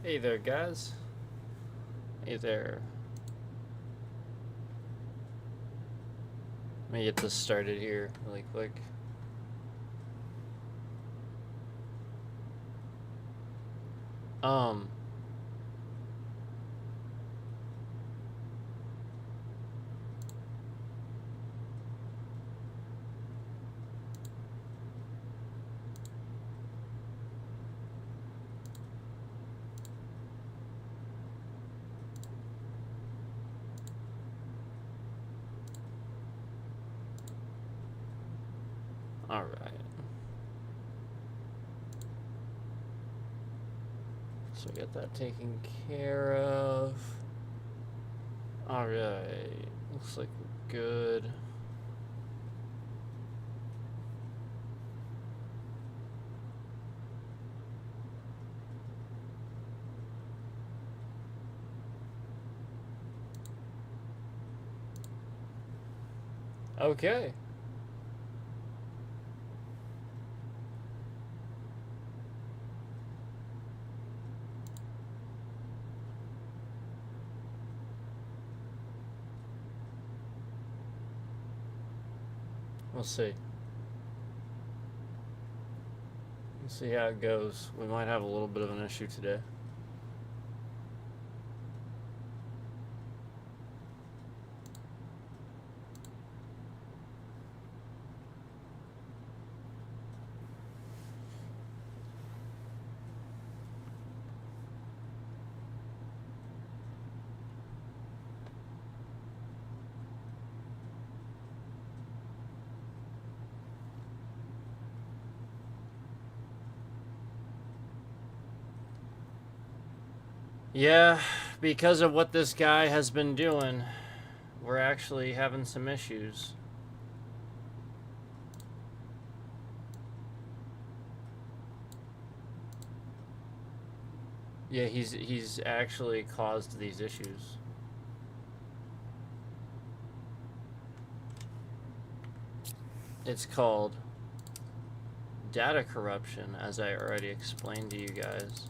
Hey there, guys. Hey there. Let me get this started here really quick. All right. So we got that taken care of. All right. Looks like we're good. Okay. We'll see. We'll see how it goes. We might have a little bit of an issue today. Yeah, because of what this guy has been doing, we're actually having some issues. Yeah, he's actually caused these issues. It's called data corruption, as I already explained to you guys.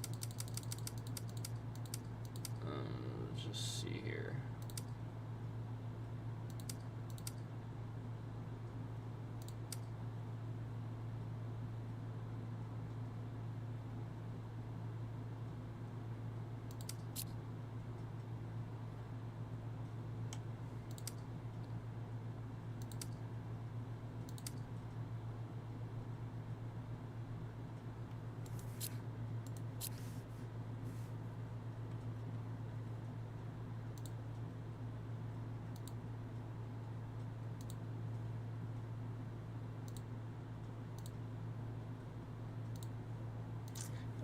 Let's just see here.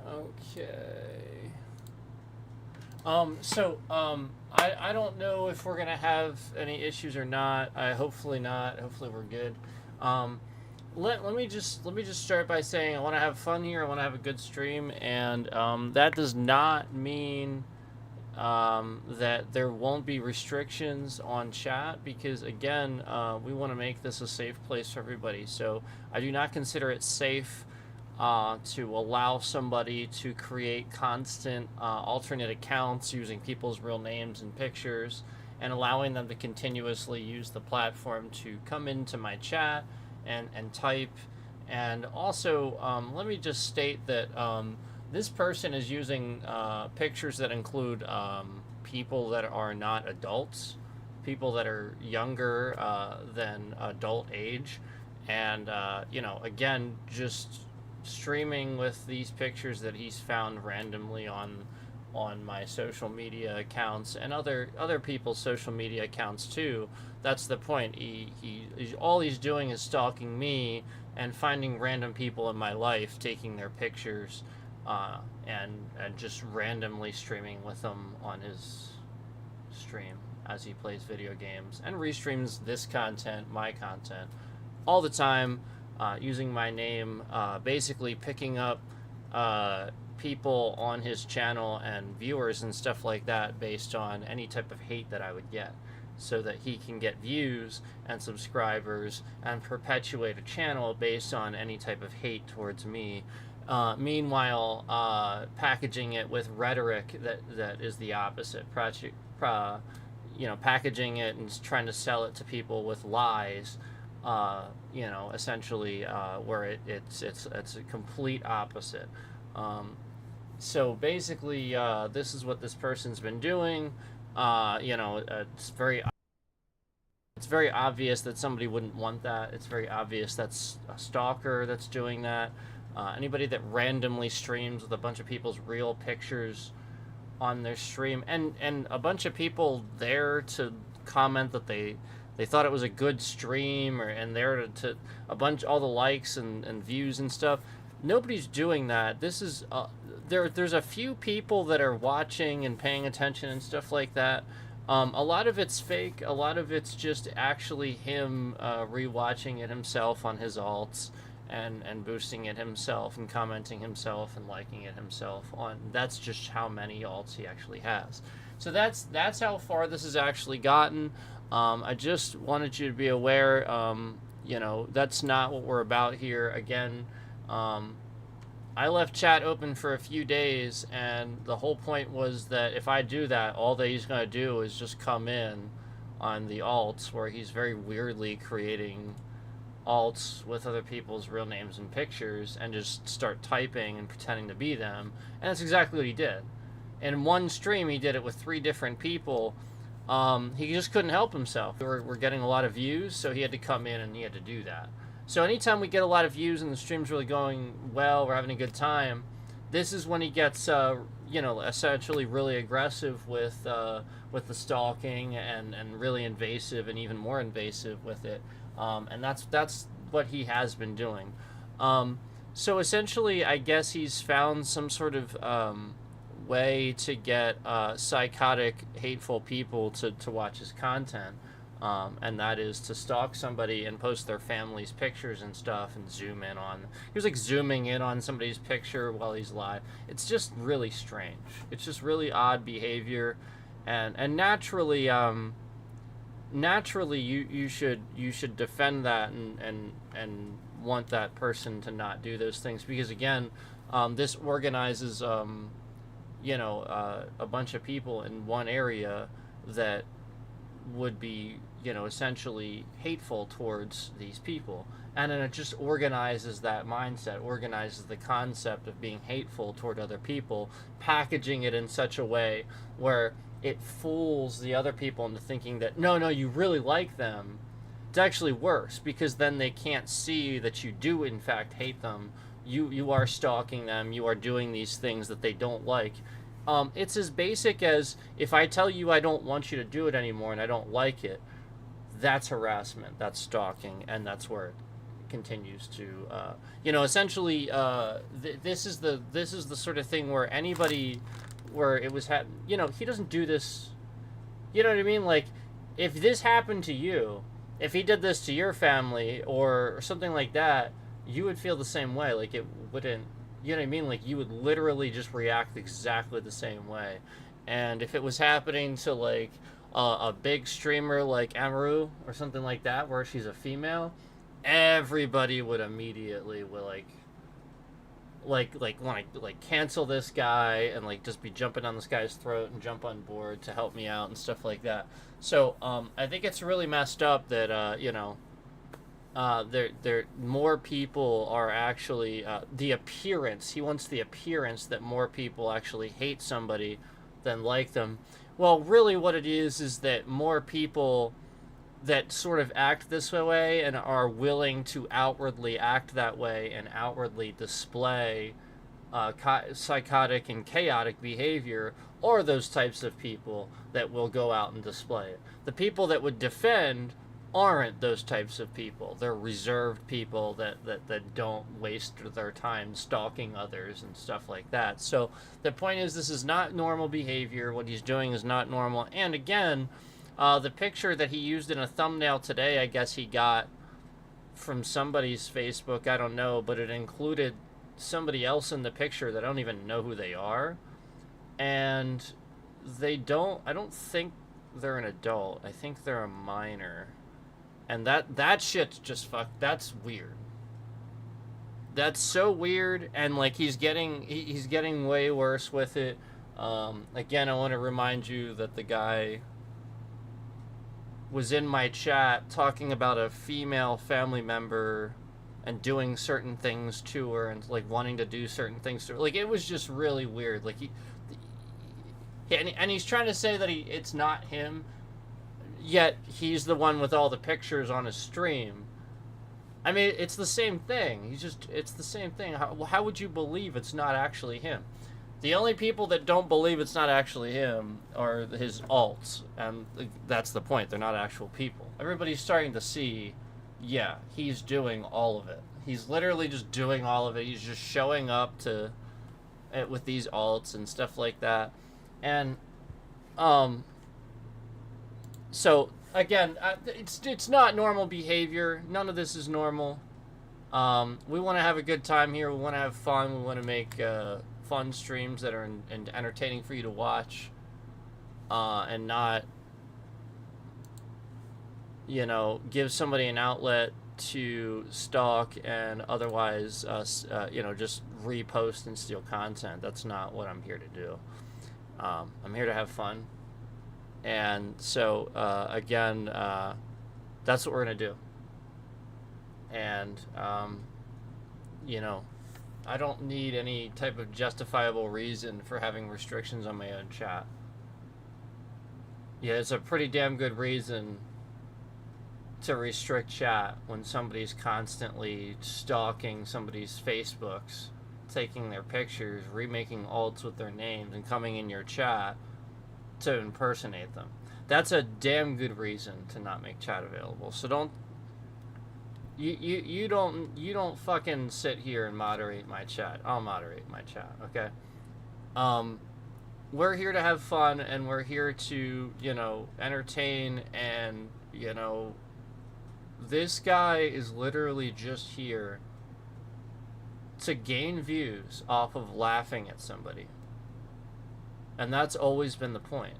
Okay. I don't know if we're gonna have any issues or not. Hopefully not. Hopefully we're good. Let me just start by saying I want to have fun here. I want to have a good stream, and that does not mean that there won't be restrictions on chat, because again, we want to make this a safe place for everybody. So I do not consider it safe to allow somebody to create constant alternate accounts using people's real names and pictures, and allowing them to continuously use the platform to come into my chat and type. And also, let me just state that this person is using pictures that include people that are not adults, people that are younger than adult age, and again, just streaming with these pictures that he's found randomly on my social media accounts and other people's social media accounts too. That's the point. He's all he's doing is stalking me and finding random people in my life, taking their pictures, and just randomly streaming with them on his stream as he plays video games, and restreams this content, my content, all the time, using my name, basically picking up people on his channel and viewers and stuff like that based on any type of hate that I would get, so that he can get views and subscribers and perpetuate a channel based on any type of hate towards me. Meanwhile, packaging it with rhetoric that is the opposite. Packaging it and trying to sell it to people with lies. Essentially, where it's a complete opposite. So basically, this is what this person's been doing. It's very obvious that somebody wouldn't want that. It's very obvious that's a stalker that's doing that. Anybody that randomly streams with a bunch of people's real pictures on their stream, and a bunch of people there to comment that they thought it was a good stream, and there to a bunch, all the likes and views and stuff. Nobody's doing that. This is there's a few people that are watching and paying attention and stuff like that. A lot of it's fake. A lot of it's just actually him rewatching it himself on his alts and boosting it himself and commenting himself and liking it himself on. That's just how many alts he actually has. So that's how far this has actually gotten. I just wanted you to be aware. That's not what we're about here. Again, I left chat open for a few days, and the whole point was that if I do that, all that he's going to do is just come in on the alts where he's very weirdly creating alts with other people's real names and pictures and just start typing and pretending to be them. And that's exactly what he did. In one stream, he did it with 3 different people. He just couldn't help himself. We're getting a lot of views, so he had to come in and he had to do that. So anytime we get a lot of views and the stream's really going well, we're having a good time, this is when he gets, essentially really aggressive with the stalking and really invasive and even more invasive with it. And that's what he has been doing. So essentially, I guess he's found some sort of way to get psychotic, hateful people to watch his content. And that is to stalk somebody and post their family's pictures and stuff and zoom in on. He was like zooming in on somebody's picture while he's live. It's just really strange. It's just really odd behavior, and naturally, you should defend that and want that person to not do those things, because again, this organizes a bunch of people in one area that would be essentially hateful towards these people, and then it just organizes that mindset, organizes the concept of being hateful toward other people, packaging it in such a way where it fools the other people into thinking that no, you really like them. It's actually worse, because then they can't see that you do in fact hate them. You are stalking them. You are doing these things that they don't like. It's as basic as, if I tell you I don't want you to do it anymore and I don't like it, that's harassment, that's stalking, and that's where it continues to, essentially, this is the sort of thing where anybody, where it was, he doesn't do this, you know what I mean? Like, if this happened to you, if he did this to your family or something like that, you would feel the same way. Like, it wouldn't, you know what I mean? Like, you would literally just react exactly the same way. And if it was happening to, like, a big streamer like Amaru or something like that, where she's a female, everybody would immediately want to cancel this guy and just be jumping on this guy's throat and jump on board to help me out and stuff like that. So I think it's really messed up that more people are actually the appearance. He wants the appearance that more people actually hate somebody than like them. Well, really what it is that more people that sort of act this way and are willing to outwardly act that way and outwardly display psychotic and chaotic behavior are those types of people that will go out and display it. The people that would defend aren't those types of people. They're reserved people that don't waste their time stalking others and stuff like that. So the point is, this is not normal behavior. What he's doing is not normal. And again, the picture that he used in a thumbnail today, I guess he got from somebody's Facebook, I don't know, but it included somebody else in the picture that I don't even know who they are. And I don't think they're an adult. I think they're a minor. And that shit's just that's weird. That's so weird, and like he's getting way worse with it. Again, I want to remind you that the guy was in my chat talking about a female family member and doing certain things to her and like wanting to do certain things to her. Like it was just really weird. Like and he's trying to say that it's not him, yet he's the one with all the pictures on his stream. I mean, it's the same thing. It's the same thing. How would you believe it's not actually him? The only people that don't believe it's not actually him are his alts, and that's the point. They're not actual people. Everybody's starting to see, yeah, he's doing all of it. He's literally just doing all of it. He's just showing up to it with these alts and stuff like that. And so again, it's not normal behavior. None of this is normal. We want to have a good time here. We want to have fun. We want to make fun streams that are entertaining for you to watch, and not, give somebody an outlet to stalk and otherwise, just repost and steal content. That's not what I'm here to do. I'm here to have fun. And so, again, that's what we're going to do. And, I don't need any type of justifiable reason for having restrictions on my own chat. Yeah, it's a pretty damn good reason to restrict chat when somebody's constantly stalking somebody's Facebooks, taking their pictures, remaking alts with their names, and coming in your chat to impersonate them. That's a damn good reason to not make chat available. So don't you don't fucking sit here and moderate my chat. I'll moderate my chat, okay? We're here to have fun, and we're here to, entertain, and, this guy is literally just here to gain views off of laughing at somebody. And that's always been the point.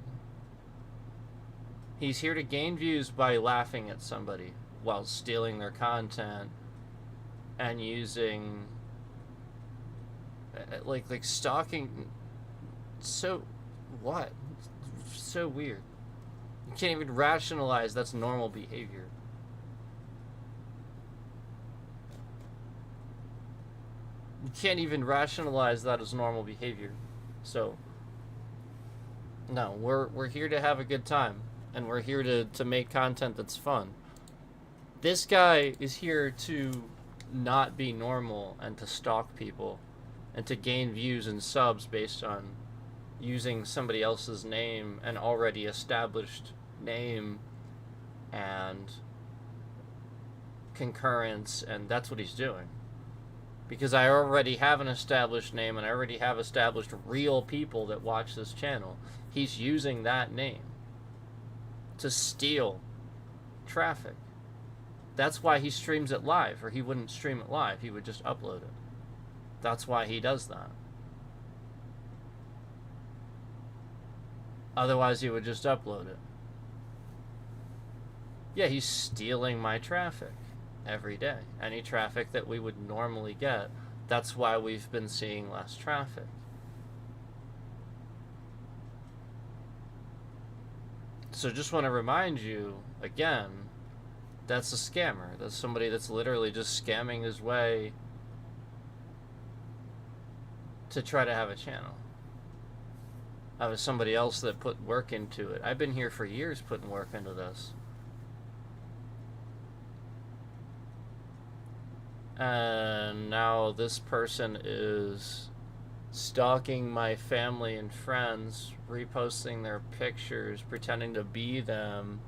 He's here to gain views by laughing at somebody while stealing their content and using like stalking. So what? So weird. You can't even rationalize that's normal behavior. You can't even rationalize that as normal behavior. So no, we're here to have a good time, and we're here to make content that's fun. This guy is here to not be normal and to stalk people and to gain views and subs based on using somebody else's name, an already established name, and concurrence, and that's what he's doing. Because I already have an established name, and I already have established real people that watch this channel. He's using that name to steal traffic. That's why he streams it live, or he wouldn't stream it live. He would just upload it. That's why he does that. Otherwise, he would just upload it. Yeah, he's stealing my traffic every day. Any traffic that we would normally get. That's why we've been seeing less traffic. So just want to remind you, again, that's a scammer. That's somebody that's literally just scamming his way to try to have a channel. I was somebody else that put work into it. I've been here for years putting work into this. And now this person is stalking my family and friends, reposting their pictures, pretending to be them,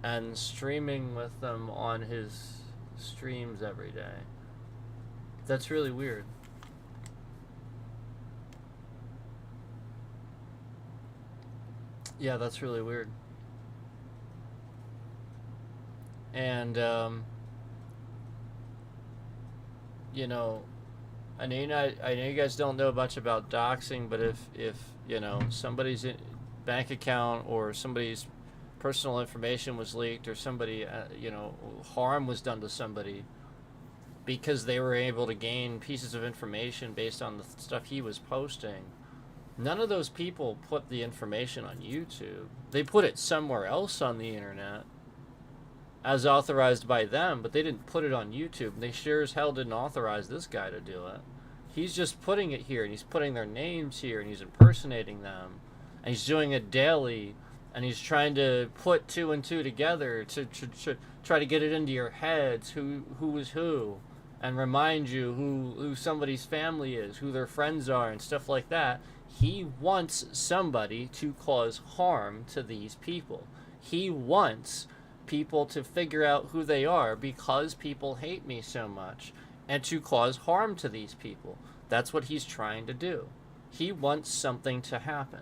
and streaming with them on his streams every day. That's really weird. Yeah, that's really weird. And, I know you guys don't know much about doxing, but if somebody's bank account or somebody's personal information was leaked, or somebody, harm was done to somebody, because they were able to gain pieces of information based on the stuff he was posting. None of those people put the information on YouTube. They put it somewhere else on the internet as authorized by them, but they didn't put it on YouTube. They sure as hell didn't authorize this guy to do it. He's just putting it here, and he's putting their names here, and he's impersonating them, and he's doing it daily, and he's trying to put two and two together to try to get it into your heads who is who, and remind you who somebody's family is, who their friends are, and stuff like that. He wants somebody to cause harm to these people. He wants people to figure out who they are because people hate me so much, and to cause harm to these people. That's what he's trying to do. He wants something to happen.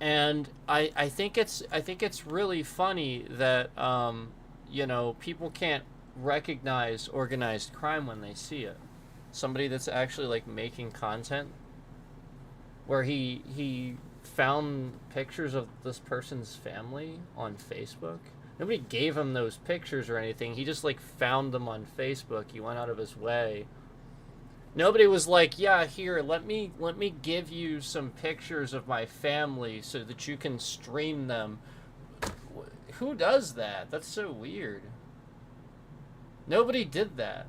And I think it's really funny that people can't recognize organized crime when they see it. Somebody that's actually like making content where he found pictures of this person's family on Facebook. Nobody gave him those pictures or anything. He just like found them on Facebook. He went out of his way. Nobody was like, yeah, here, let me give you some pictures of my family so that you can stream them. Who does that? That's so weird. Nobody did that.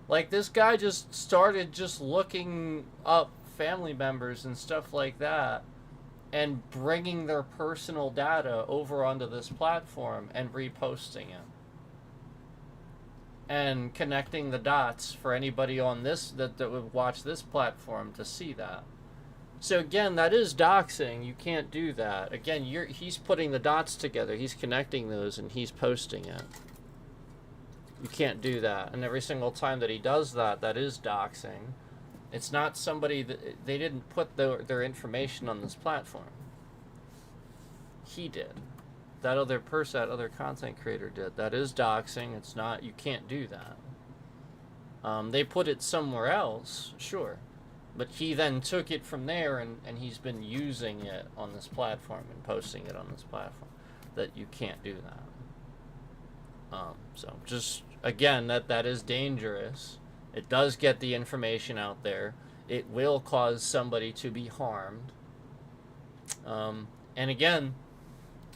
Like, this guy just started just looking up family members and stuff like that and bringing their personal data over onto this platform and reposting it. And connecting the dots for anybody on this that would watch this platform to see that. So again, that is doxing. You can't do that. Again, he's putting the dots together. He's connecting those and he's posting it. You can't do that. And every single time that he does that, that is doxing. It's not somebody that they didn't put their information on this platform. He did. That other person, that other content creator did. That is doxing. It's not, you can't do that. They put it somewhere else, sure. But he then took it from there and he's been using it on this platform and posting it on this platform. That you can't do that. So just, again, that is dangerous. It does get the information out there. It will cause somebody to be harmed. And again,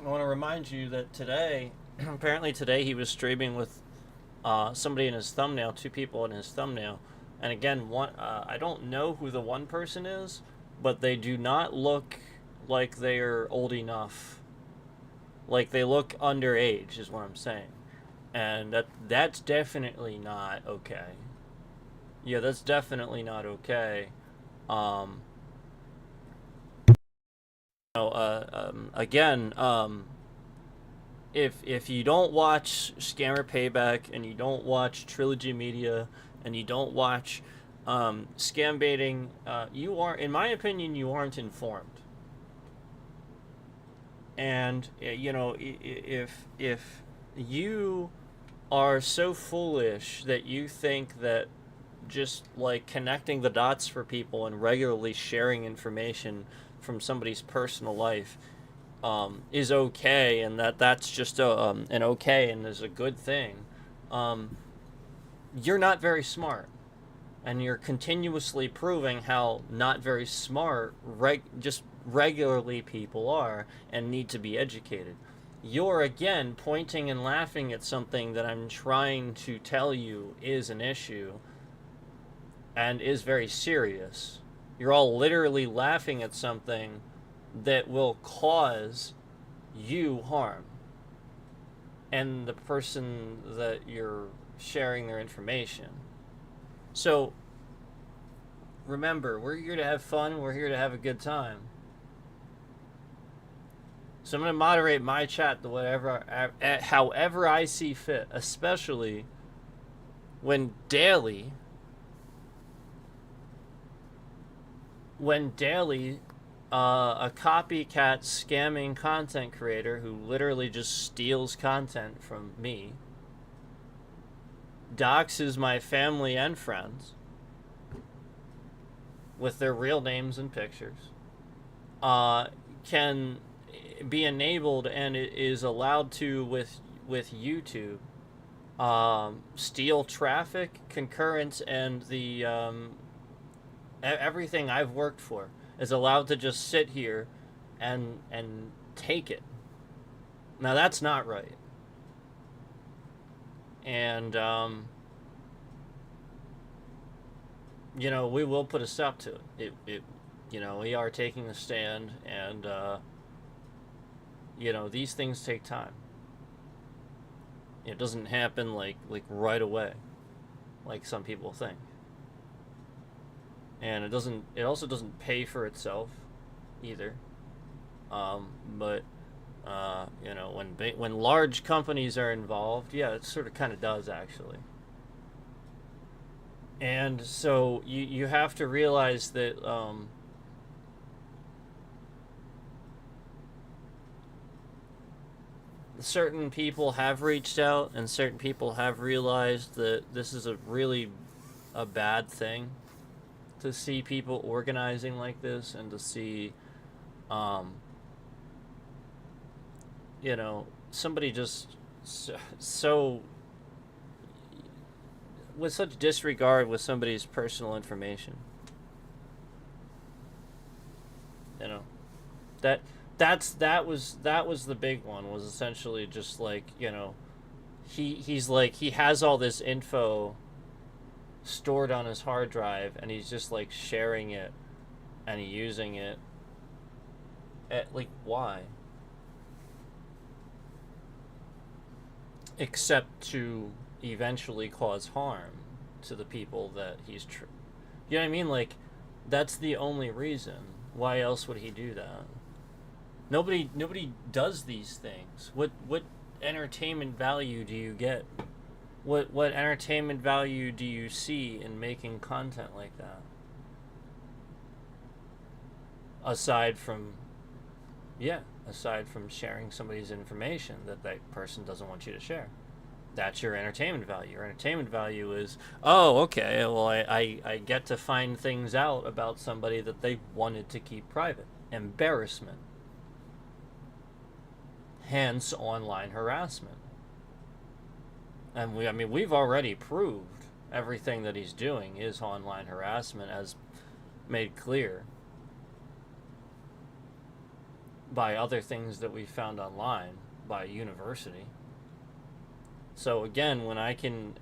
I want to remind you that today, apparently today he was streaming with somebody in his thumbnail, two people in his thumbnail. And again, I don't know who the one person is, but they do not look like they are old enough. Like they look underage is what I'm saying. And that's definitely not okay. Yeah, that's definitely not okay. Again, if you don't watch Scammer Payback and you don't watch Trilogy Media and you don't watch Scam Baiting, you are, in my opinion, you aren't informed. And if you are so foolish that you think that just like connecting the dots for people and regularly sharing information from somebody's personal life is okay, and that's just an okay and is a good thing, you're not very smart, and you're continuously proving how not very smart just regularly people are and need to be educated. You're again pointing and laughing at something that I'm trying to tell you is an issue and is very serious. You're all literally laughing at something that will cause you harm. And the person that you're sharing their information. So, remember, we're here to have fun, we're here to have a good time. So I'm going to moderate my chat to however I see fit, especially when daily a copycat scamming content creator who literally just steals content from me, doxes my family and friends with their real names and pictures, can be enabled and it is allowed to with YouTube steal traffic, concurrence, and the everything I've worked for is allowed to just sit here and take it. Now that's not right. And you know, we will put a stop to it. You know, we are taking a stand, and you know, these things take time. It doesn't happen like right away, like some people think. And it doesn't. It also doesn't pay for itself, either. But you know, when large companies are involved, yeah, it sort of kind of does actually. And so you have to realize that certain people have reached out, and certain people have realized that this is a really a bad thing to see people organizing like this, and to see um, you know, somebody just so with such disregard with somebody's personal information. You know, that that was the big one, was essentially just like, you know, he's like, he has all this info stored on his hard drive, and he's just like sharing it and using it like, why? Except to eventually cause harm to the people that you know what I mean? Like, that's the only reason. Why else would he do that? Nobody does these things. What entertainment value do you get? What entertainment value do you see in making content like that? Aside from, yeah, aside from sharing somebody's information that that person doesn't want you to share. That's your entertainment value. Your entertainment value is, oh, okay, well, I get to find things out about somebody that they wanted to keep private. Embarrassment. Hence online harassment. And I mean, we've already proved everything that he's doing is online harassment, as made clear by other things that we found online by university. So again, when I can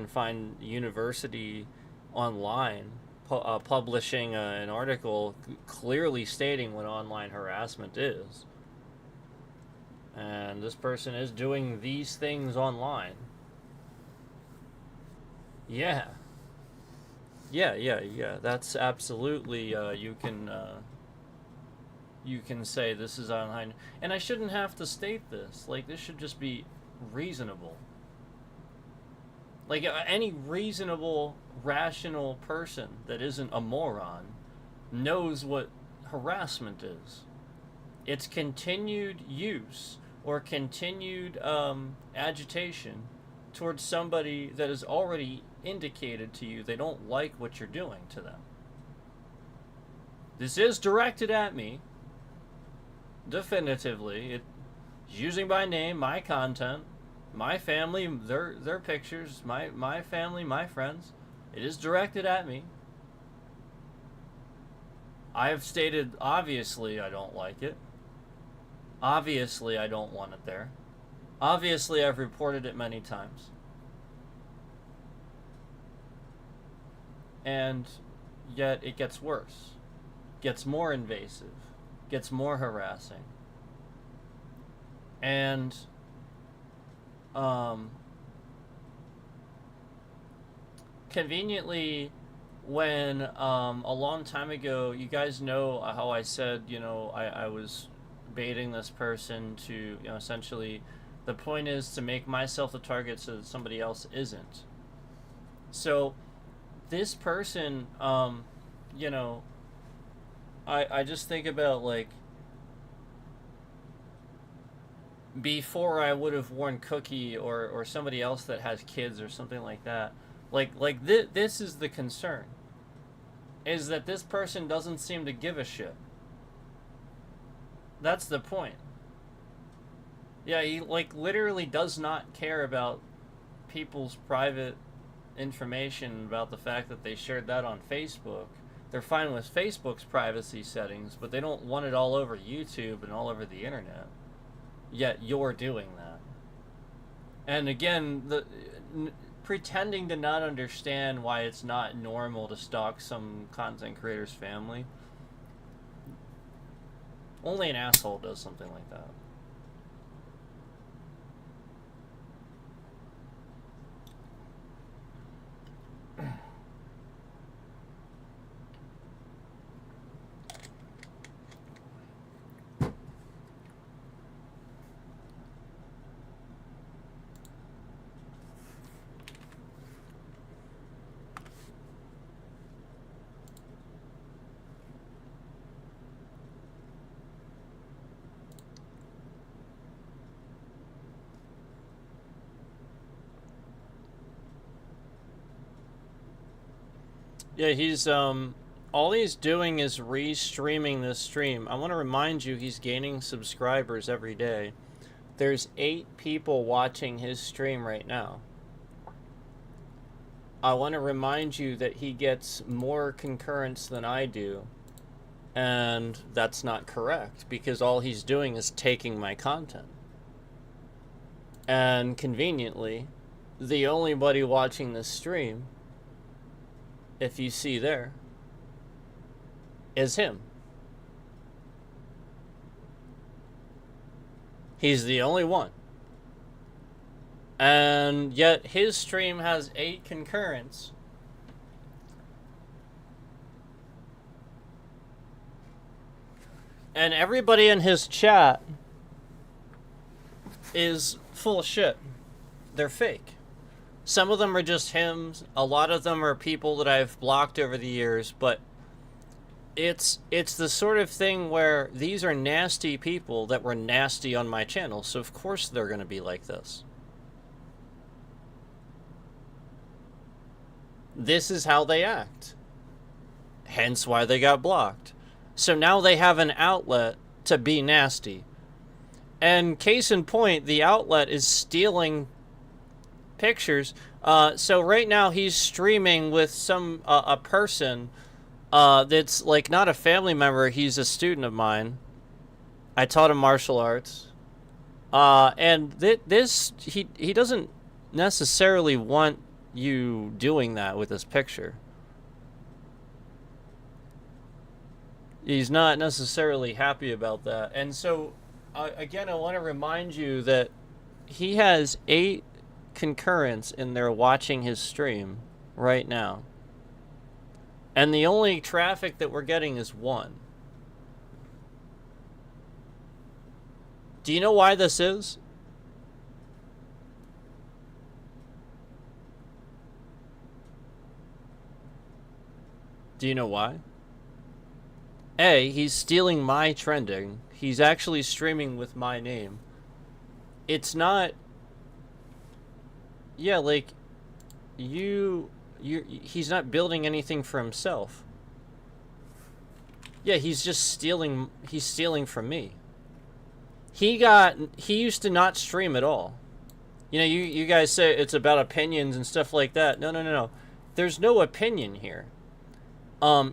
find university online publishing an article clearly stating what online harassment is, and this person is doing these things online, yeah, that's absolutely, you can say this is online, and I shouldn't have to state this. Like, this should just be reasonable. Like, any reasonable, rational person that isn't a moron knows what harassment is. It's continued use or continued agitation towards somebody that has already indicated to you they don't like what you're doing to them. This is directed at me, definitively. It's using my name, my content, my family, their pictures, my family, my friends. It is directed at me. I have stated, obviously I don't like it. Obviously I don't want it there. Obviously I've reported it many times. And yet it gets worse. Gets more invasive. Gets more harassing. And conveniently, when a long time ago, you guys know how I said, you know, I was baiting this person to, you know, essentially the point is to make myself the target so that somebody else isn't. So this person, you know, I just think about, like, before I would have worn Cookie or somebody else that has kids or something like that. This is the concern. Is that this person doesn't seem to give a shit. That's the point. Yeah, he, like, literally does not care about people's private information about the fact that they shared that on Facebook. They're fine with Facebook's privacy settings, but they don't want it all over YouTube and all over the internet. Yet you're doing that. And again, pretending to not understand why it's not normal to stalk some content creator's family. Only an asshole does something like that. Yeah, he's all he's doing is restreaming this stream. I want to remind you he's gaining subscribers every day. There's 8 people watching his stream right now. I want to remind you that he gets more concurrence than I do. And that's not correct, because all he's doing is taking my content. And conveniently, the only buddy watching this stream, if you see there, is him. He's the only one. And yet his stream has 8 concurrents. And everybody in his chat is full of shit. They're fake. Some of them are just him. A lot of them are people that I've blocked over the years. But it's the sort of thing where these are nasty people that were nasty on my channel. So of course they're going to be like this. This is how they act. Hence why they got blocked. So now they have an outlet to be nasty. And case in point, the outlet is stealing pictures. So right now he's streaming with some a person that's like not a family member. He's a student of mine. I taught him martial arts. And he doesn't necessarily want you doing that with this picture. He's not necessarily happy about that. And so again, I want to remind you that he has 8 concurrents in there watching his stream right now. And the only traffic that we're getting is 1. Do you know why this is? Do you know why? A, he's stealing my trending. He's actually streaming with my name. It's not... Yeah, like, he's not building anything for himself. Yeah, he's just stealing, he's stealing from me. He used to not stream at all. You know, you guys say it's about opinions and stuff like that. No. There's no opinion here.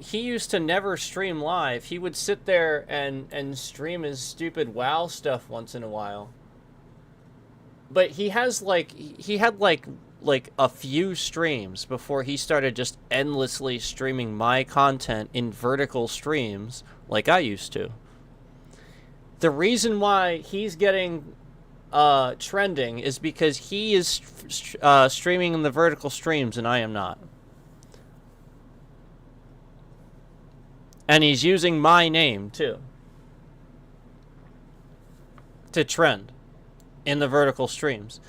He used to never stream live. He would sit there and stream his stupid WoW stuff once in a while. But he had a few streams before he started just endlessly streaming my content in vertical streams like I used to. The reason why he's getting trending is because he is streaming in the vertical streams and I am not. And he's using my name, too, to trend in the vertical streams.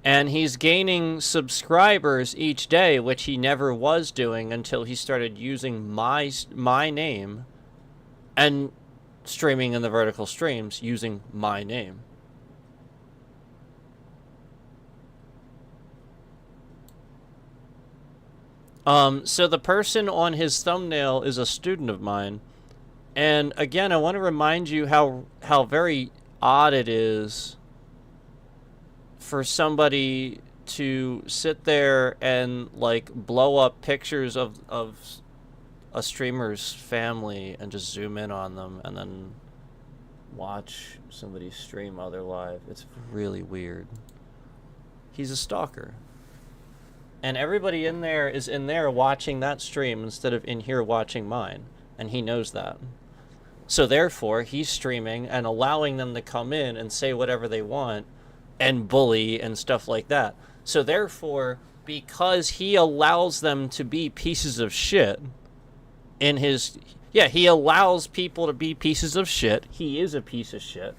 And he's gaining subscribers each day, which he never was doing until he started using my name and streaming in the vertical streams using my name. So the person on his thumbnail is a student of mine. And again, I want to remind you how very odd it is for somebody to sit there and like blow up pictures of a streamer's family and just zoom in on them and then watch somebody stream while they're live. It's really weird. He's a stalker. And everybody in there is in there watching that stream instead of in here watching mine. And he knows that. So therefore, he's streaming and allowing them to come in and say whatever they want and bully and stuff like that. So therefore, because he allows them to be pieces of shit in his... Yeah, he allows people to be pieces of shit. He is a piece of shit.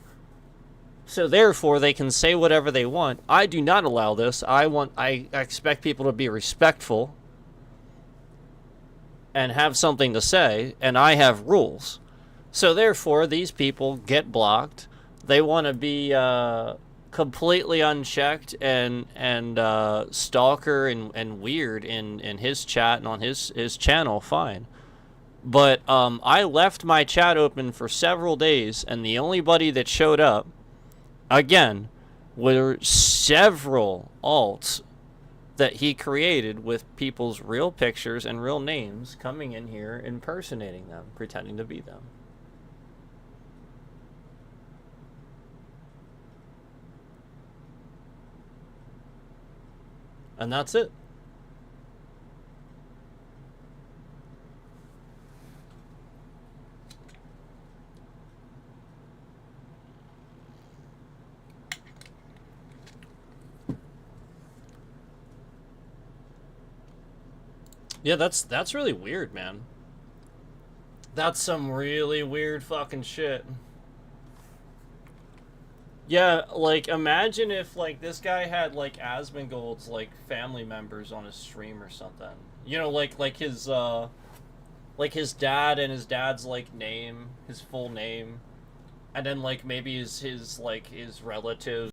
So therefore, they can say whatever they want. I do not allow this. I expect people to be respectful and have something to say, and I have rules. So therefore, these people get blocked. They want to be completely unchecked and stalker and weird in his chat and on his channel. Fine. But I left my chat open for several days, and the only buddy that showed up, again, were several alts that he created with people's real pictures and real names coming in here, impersonating them, pretending to be them. And that's it. Yeah, that's really weird, man. That's some really weird fucking shit. Yeah, like, imagine if, like, this guy had, like, Asmongold's, like, family members on his stream or something. You know, like his dad and his dad's, like, name, his full name. And then, like, maybe his relatives,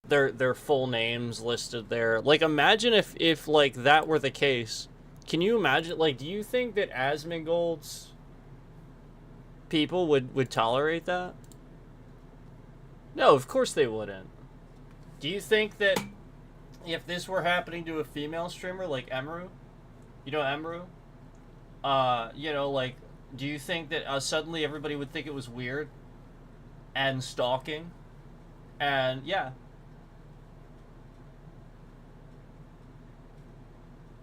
their full names listed there. Like, imagine if like, that were the case. Can you imagine, like, do you think that Asmongold's people would tolerate that? No, of course they wouldn't. Do you think that if this were happening to a female streamer like Emru, you know Emru? You know, like, do you think that suddenly everybody would think it was weird and stalking? And yeah.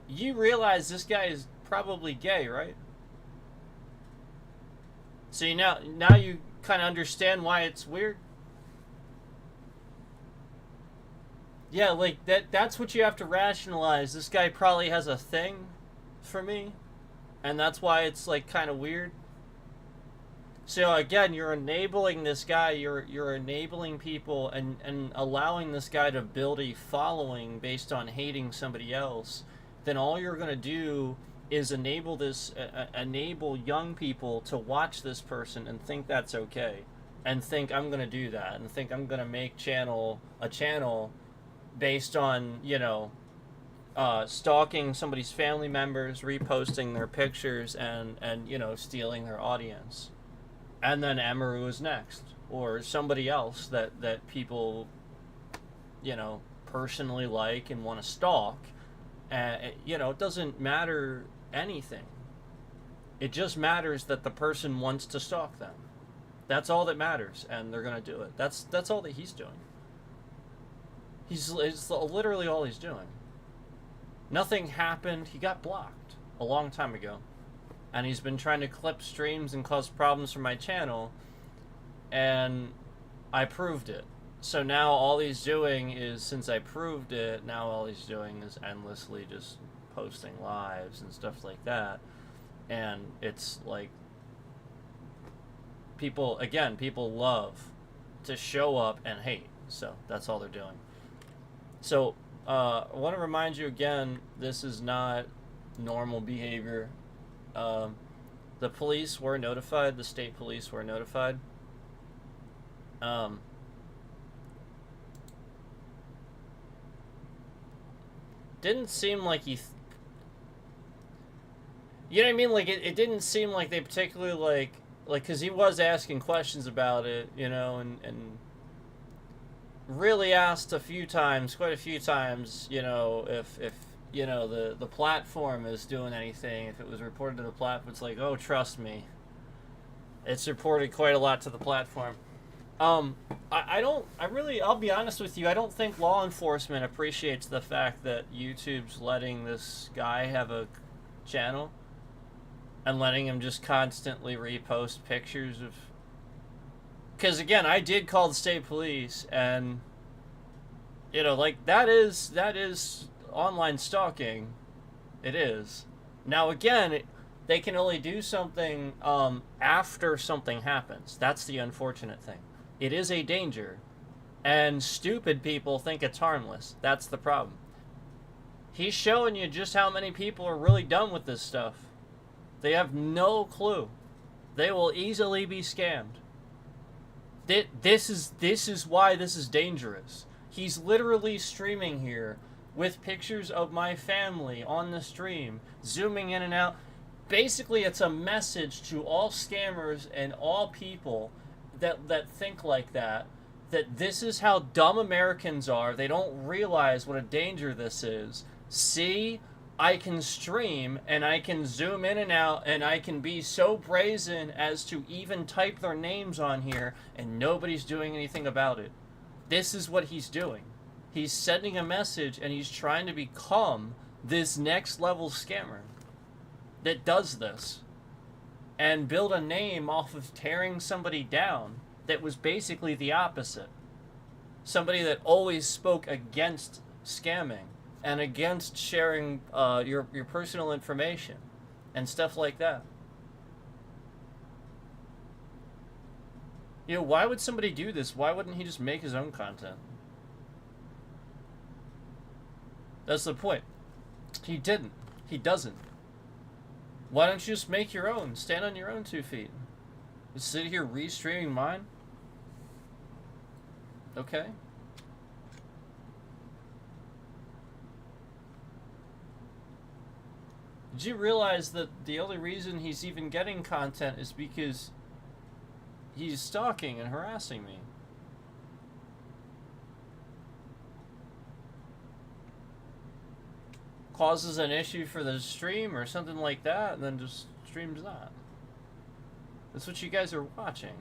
You realize this guy is probably gay, right? So now you kind of understand why it's weird. Yeah, like that's what you have to rationalize. This guy probably has a thing for me, and that's why it's like kind of weird. So again, you're enabling this guy, you're enabling people and allowing this guy to build a following based on hating somebody else. Then all you're going to do is enable young people to watch this person and think that's okay, and think I'm going to do that, and think I'm going to make a channel based on, you know, stalking somebody's family members, reposting their pictures, and you know, stealing their audience. And then Amaru is next, or somebody else that people, you know, personally like and want to stalk. You know, it doesn't matter anything. It just matters that the person wants to stalk them. That's all that matters, and they're gonna do it. That's all that he's doing. It's literally all he's doing. Nothing happened. He got blocked a long time ago, and he's been trying to clip streams and cause problems for my channel, and I proved it. So now all he's doing is, since I proved it, now all he's doing is endlessly just posting lives and stuff like that. And it's like, people love to show up and hate. So that's all they're doing. So I want to remind you again, this is not normal behavior. The police were notified. The state police were notified. Didn't seem like he... you know what I mean? Like, it didn't seem like they particularly, like, because he was asking questions about it, you know, and really asked a few times, quite a few times, you know, if you know the platform is doing anything. If it was reported to the platform, it's like, oh, trust me, it's reported quite a lot to the platform. Um, I don't. I really. I'll be honest with you. I don't think law enforcement appreciates the fact that YouTube's letting this guy have a channel and letting him just constantly repost pictures of. Because again, I did call the state police, and you know, like that is online stalking. It is. Now again, they can only do something after something happens. That's the unfortunate thing. It is a danger, and stupid people think it's harmless. That's the problem. He's showing you just how many people are really done with this stuff. They have no clue. They will easily be scammed. This is why this is dangerous. He's literally streaming here with pictures of my family on the stream, zooming in and out. Basically, it's a message to all scammers and all people that think like that this is how dumb Americans are. They don't realize what a danger this is. See, I can stream and I can zoom in and out and I can be so brazen as to even type their names on here and nobody's doing anything about it. This is what he's doing. He's sending a message and he's trying to become this next level scammer that does this and build a name off of tearing somebody down that was basically the opposite. Somebody that always spoke against scamming and against sharing your personal information and stuff like that. You know, why would somebody do this? Why wouldn't he just make his own content? That's the point. He didn't. He doesn't. Why don't you just make your own? Stand on your own 2 feet. Just sit here restreaming mine? Okay. Did you realize that the only reason he's even getting content is because he's stalking and harassing me? Causes an issue for the stream or something like that, and then just streams that. That's what you guys are watching.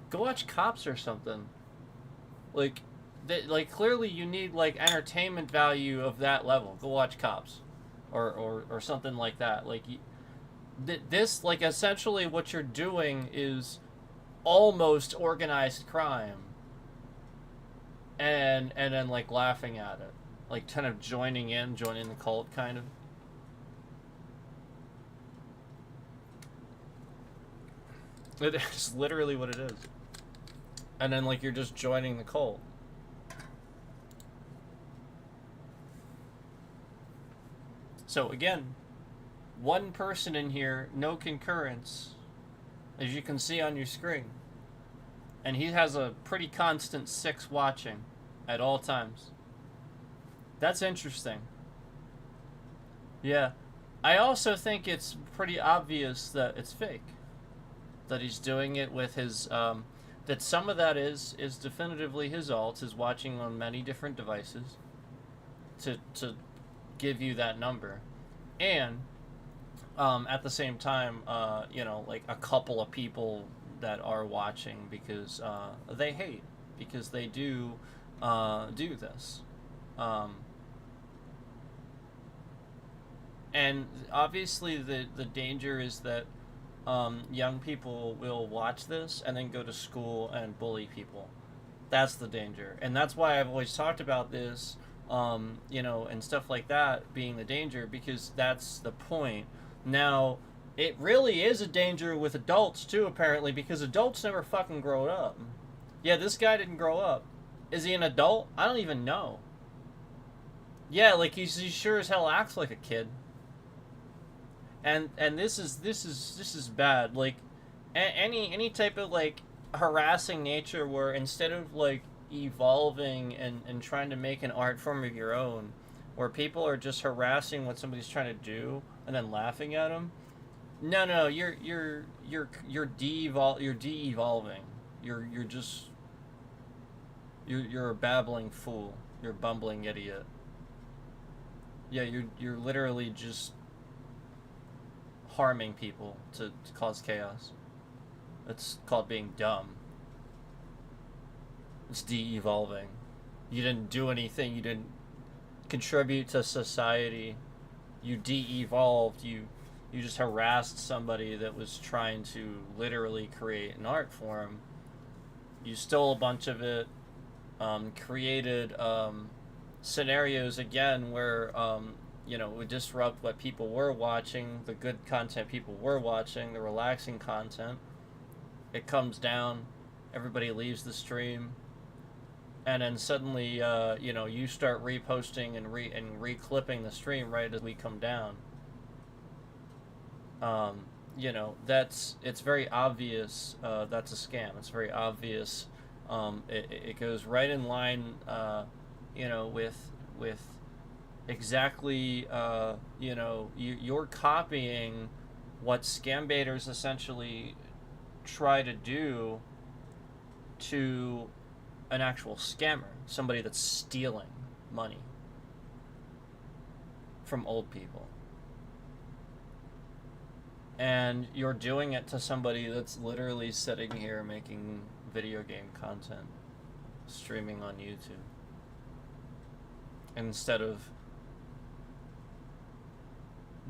Go watch Cops or something. Like clearly you need like entertainment value of that level. Go watch Cops, or something like that. Like this, like essentially what you're doing is almost organized crime. And then like laughing at it, like kind of joining the cult, kind of. It is literally what it is. And then like you're just joining the cult. So again, one person in here, no concurrence, as you can see on your screen. And he has a pretty constant 6 watching at all times. That's interesting. Yeah. I also think it's pretty obvious that it's fake. That he's doing it with his, that some of that is definitively his alt, is watching on many different devices to give you that number. And, at the same time, you know, like a couple of people that are watching because they hate, because they do this, and obviously the danger is that young people will watch this and then go to school and bully people. That's the danger, and that's why I've always talked about this, you know, and stuff like that being the danger, because that's the point. Now, it really is a danger with adults, too, apparently, because adults never fucking grow up. Yeah, this guy didn't grow up. Is he an adult? I don't even know. Yeah, like, he sure as hell acts like a kid. And this is bad. Like, any type of, like, harassing nature where instead of, like, evolving and trying to make an art form of your own, where people are just harassing what somebody's trying to do and then laughing at them, No, you're de-evolving. You're just you're a babbling fool. You're a bumbling idiot. Yeah, you're literally just harming people to cause chaos. It's called being dumb. It's de-evolving. You didn't do anything. You didn't contribute to society. You de-evolved. You just harassed somebody that was trying to literally create an art form. You stole a bunch of it. Created scenarios again where it would disrupt what people were watching, the good content people were watching, the relaxing content. It comes down, everybody leaves the stream, and then suddenly you start reposting and re-clipping the stream right as we come down. It's very obvious that's a scam. It's very obvious. It goes right in line with exactly you're copying what scam baiters essentially try to do to an actual scammer, somebody that's stealing money from old people. And you're doing it to somebody that's literally sitting here making video game content, streaming on YouTube, instead of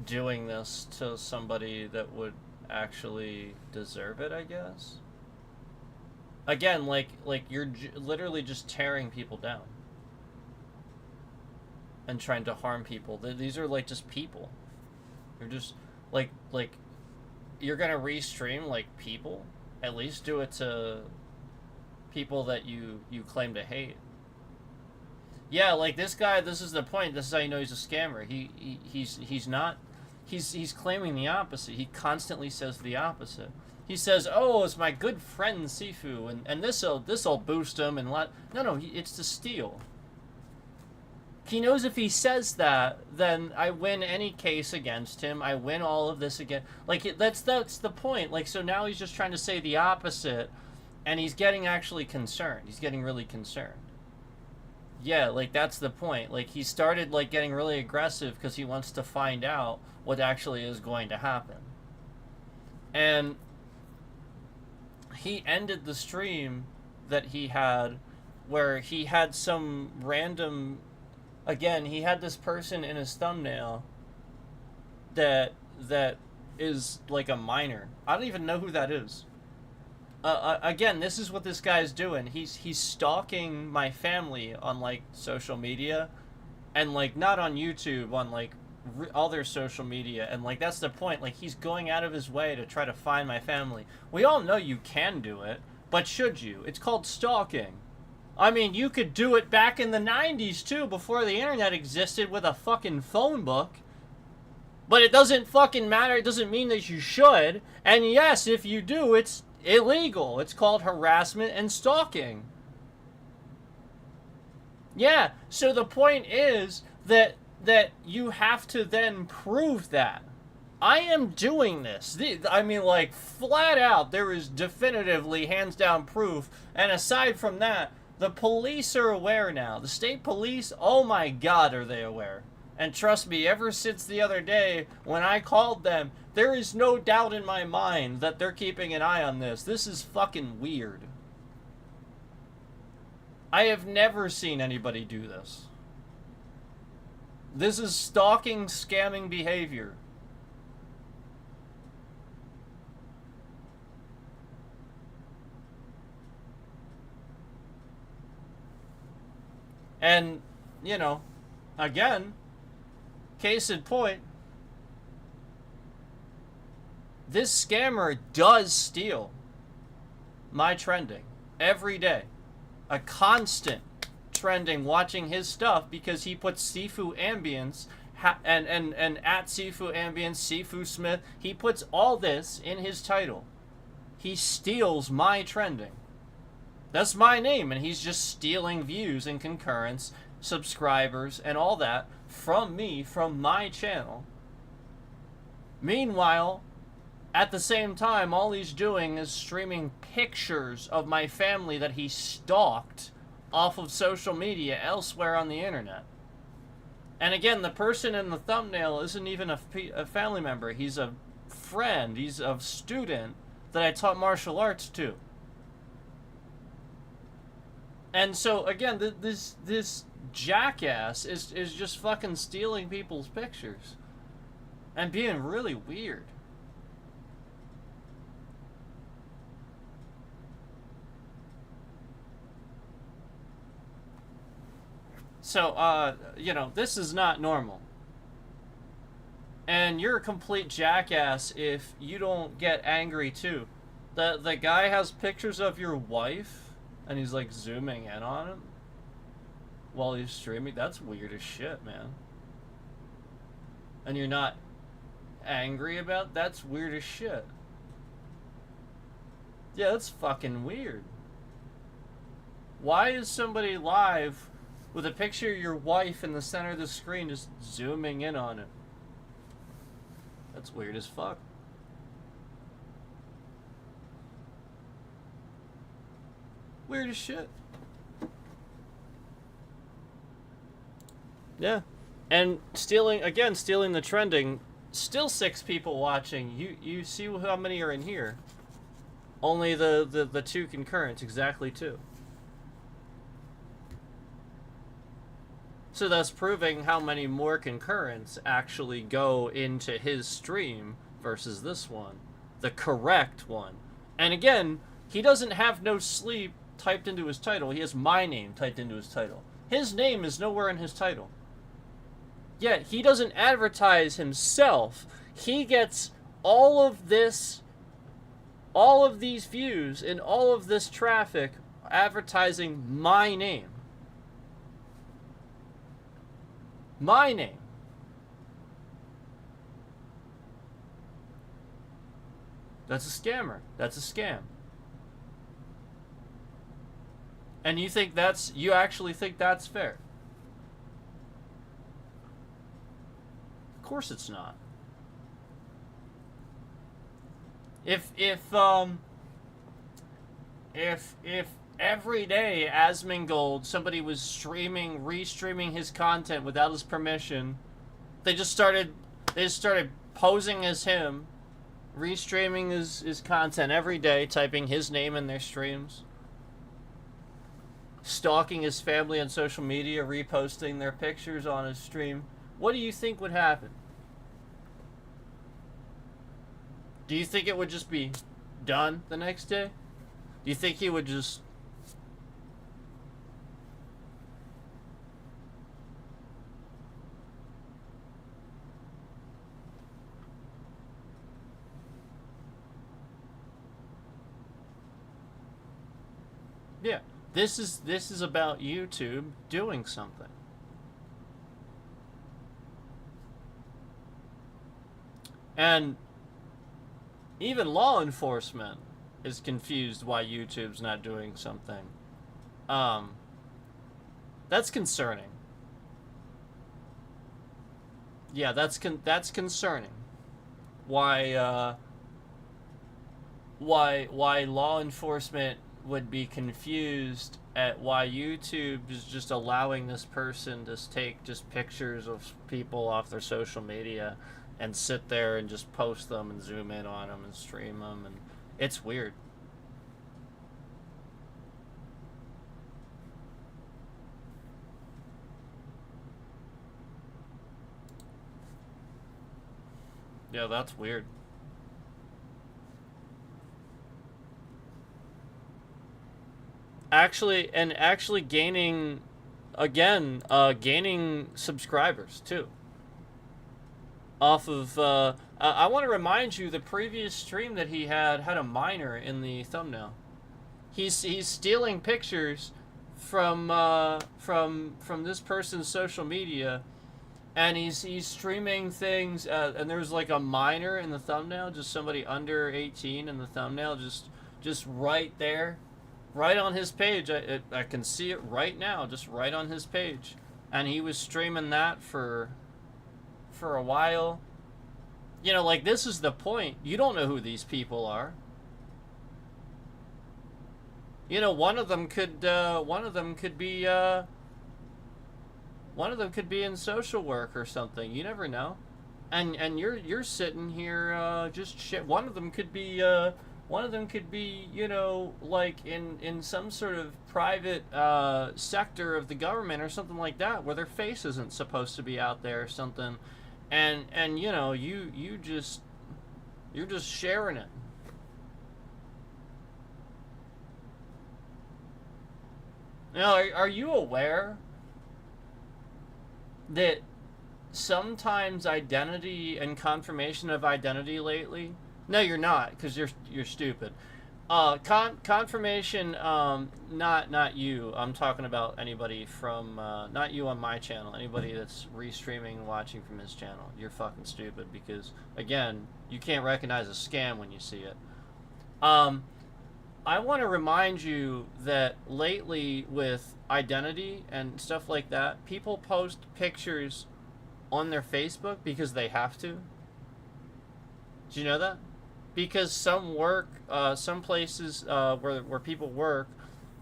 doing this to somebody that would actually deserve it, I guess. Again, like you're literally just tearing people down and trying to harm people. These are like just people. You're just like you're gonna restream like people. At least do it to people that you claim to hate. Yeah, like this guy. This is the point. This is how you know he's a scammer. He's not. He's claiming the opposite. He constantly says the opposite. He says, "Oh, it's my good friend Sifu, and this'll boost him." And no, it's to steal. He knows if he says that, then I win any case against him. I win all of this again. Like that's the point. Like, so now he's just trying to say the opposite, and he's getting actually concerned. He's getting really concerned. Yeah, like that's the point. Like he started like getting really aggressive because he wants to find out what actually is going to happen. And he ended the stream that he had where he had some random, again, he had this person in his thumbnail that is like a minor. I don't even know who that is. Again, this is what this guy's doing. He's stalking my family on like social media, and like not on YouTube, on like other social media, and like that's the point. Like he's going out of his way to try to find my family. We all know you can do it, but should you? It's called stalking. I mean, you could do it back in the 90s too, before the internet existed, with a fucking phone book. But it doesn't fucking matter. It doesn't mean that you should. And yes, if you do, it's illegal. It's called harassment and stalking. Yeah, so the point is that you have to then prove that. I am doing this. I mean, like, flat out, there is definitively, hands down proof. And aside from that, the police are aware now. The state police, oh my God, are they aware. And trust me, ever since the other day when I called them, there is no doubt in my mind that they're keeping an eye on this. This is fucking weird. I have never seen anybody do this. This is stalking, scamming behavior. And, you know, again, case in point, this scammer does steal my trending every day. A constant trending, watching his stuff, because he puts Sifu Ambience and at Sifu Ambience, Sifu Smith, he puts all this in his title. He steals my trending. That's my name, and he's just stealing views and concurrence, subscribers, and all that from me, from my channel. Meanwhile, At the same time, all he's doing is streaming pictures of my family that he stalked off of social media elsewhere on the internet. And again, the person in the thumbnail isn't even a family member. He's a friend. He's a student that I taught martial arts to. And so, again, this jackass is just fucking stealing people's pictures. And being really weird. So, you know, this is not normal. And you're a complete jackass if you don't get angry too. The guy has pictures of your wife, and he's like zooming in on him while he's streaming. That's weird as shit, man. And you're not angry about? That's weird as shit. Yeah, that's fucking weird. Why is somebody live with a picture of your wife in the center of the screen just zooming in on it? That's weird as fuck. Weird as shit. Yeah. And stealing the trending, still 6 people watching. You see how many are in here. Only the 2 concurrents, exactly 2. So that's proving how many more concurrents actually go into his stream versus this one. The correct one. And again, he doesn't have no sleep typed into his title. He has my name typed into his title. His name is nowhere in his title. Yet he doesn't advertise himself. He gets all of these views and all of this traffic advertising my name. My name. That's a scammer. That's a scam. And you actually think that's fair? Of course it's not. If every day Asmongold, somebody was restreaming his content without his permission, they just started posing as him, restreaming his content every day, typing his name in their streams, stalking his family on social media, reposting their pictures on his stream. What do you think would happen? Do you think it would just be done the next day? Do you think he would just... Yeah, this is about YouTube doing something. And even law enforcement is confused why YouTube's not doing something. That's concerning. Yeah, that's concerning. Why law enforcement would be confused at why YouTube is just allowing this person to take just pictures of people off their social media and sit there and just post them and zoom in on them and stream them, and it's weird. Yeah, that's weird. Actually gaining subscribers too. Off of I want to remind you, the previous stream that he had a minor in the thumbnail. He's stealing pictures from this person's social media, and he's streaming things, and there's like a minor in the thumbnail, just somebody under 18 in the thumbnail, just right there, right on his page. I can see it right now, just right on his page, and he was streaming that for a while. You know, like, this is the point. You don't know who these people are. You know, one of them could be in social work or something. You never know. And you're sitting here just shit. One of them could be you know, like in some sort of private sector of the government or something like that, where their face isn't supposed to be out there or something. And you know, you're just sharing it. You know, are you aware that sometimes identity and confirmation of identity lately? No, you're not, because you're stupid. Confirmation, not you. I'm talking about anybody from not you on my channel. Anybody that's restreaming and watching from his channel. You're fucking stupid because, again, you can't recognize a scam when you see it. I want to remind you that lately with identity and stuff like that, people post pictures on their Facebook because they have to. Do you know that? Because some places where people work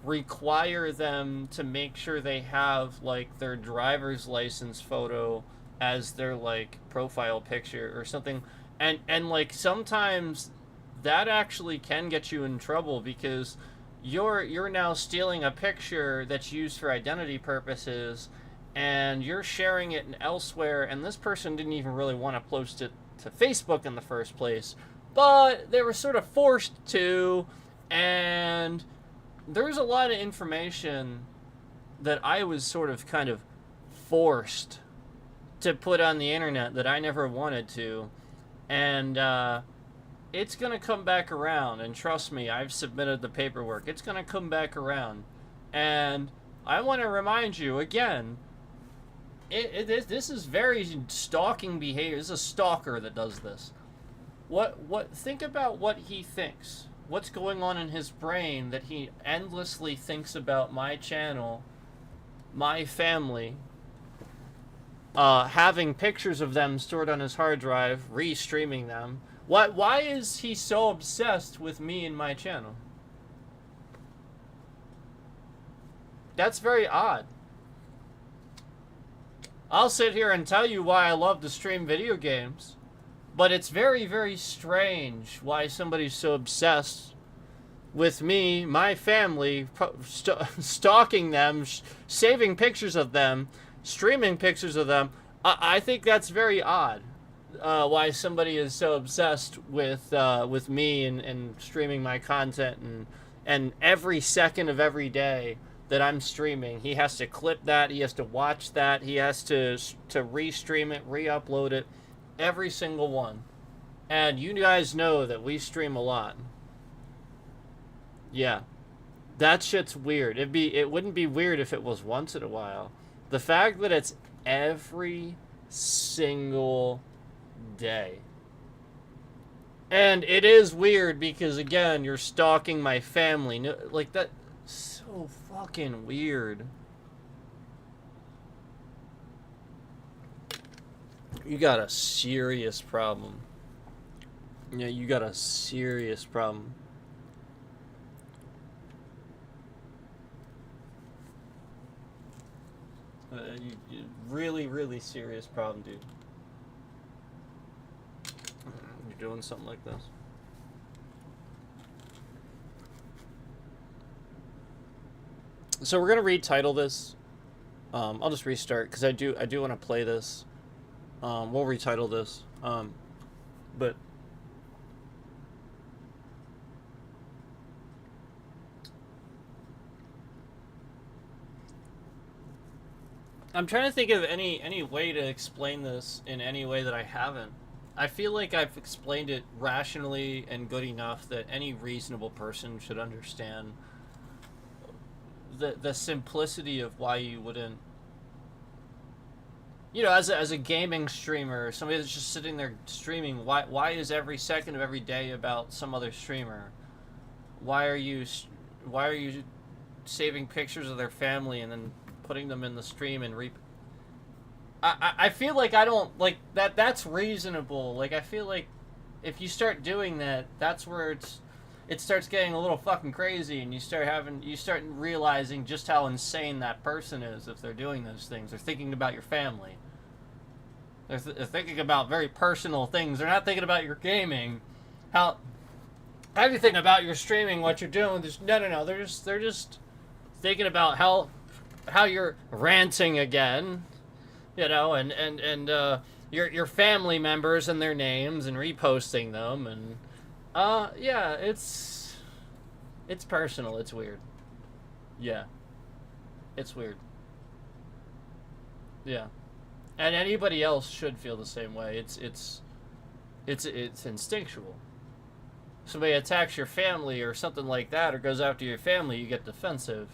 require them to make sure they have like their driver's license photo as their like profile picture or something, and like sometimes that actually can get you in trouble because you're now stealing a picture that's used for identity purposes and you're sharing it elsewhere, and this person didn't even really want to post it to Facebook in the first place, but they were sort of forced to, and there's a lot of information that I was sort of kind of forced to put on the internet that I never wanted to, and it's going to come back around, and trust me, I've submitted the paperwork. It's going to come back around. And I want to remind you, again, this is very stalking behavior. This is a stalker that does this. Think about what he thinks. What's going on in his brain that he endlessly thinks about my channel, my family, having pictures of them stored on his hard drive, re-streaming them. Why is he so obsessed with me and my channel? That's very odd. I'll sit here and tell you why I love to stream video games, but it's very, very strange why somebody's so obsessed with me, my family, stalking them, saving pictures of them, streaming pictures of them. I think that's very odd. Why somebody is so obsessed with me and streaming my content, and every second of every day that I'm streaming, he has to clip that, he has to watch that, he has to re-stream it, re-upload it, every single one. And you guys know that we stream a lot. Yeah, that shit's weird. It wouldn't be weird if it was once in a while. The fact that it's every single day. And it is weird because, again, you're stalking my family. No, like, that's so fucking weird. You got a serious problem. Yeah, you got a serious problem. You really, really serious problem, dude. You're doing something like this. So we're gonna retitle this. I'll just restart because I do want to play this. We'll retitle this. But I'm trying to think of any way to explain this in any way that I haven't. I feel like I've explained it rationally and good enough that any reasonable person should understand the simplicity of why you wouldn't, you know, as a gaming streamer, somebody that's just sitting there streaming, why is every second of every day about some other streamer? Why are you saving pictures of their family and then putting them in the stream and I feel like I don't like that. That's reasonable. Like I feel like if you start doing that, that's where it starts getting a little fucking crazy, and you start realizing just how insane that person is if they're doing those things. They're thinking about your family. They're thinking about very personal things. They're not thinking about your gaming. How everything about your streaming, what you're doing. No. They're just thinking about how you're ranting again, and your family members and their names and reposting them, and yeah, it's personal. It's weird. Yeah, it's weird. Yeah, and anybody else should feel the same way. It's instinctual. Somebody attacks your family or something like that, or goes after your family, you get defensive.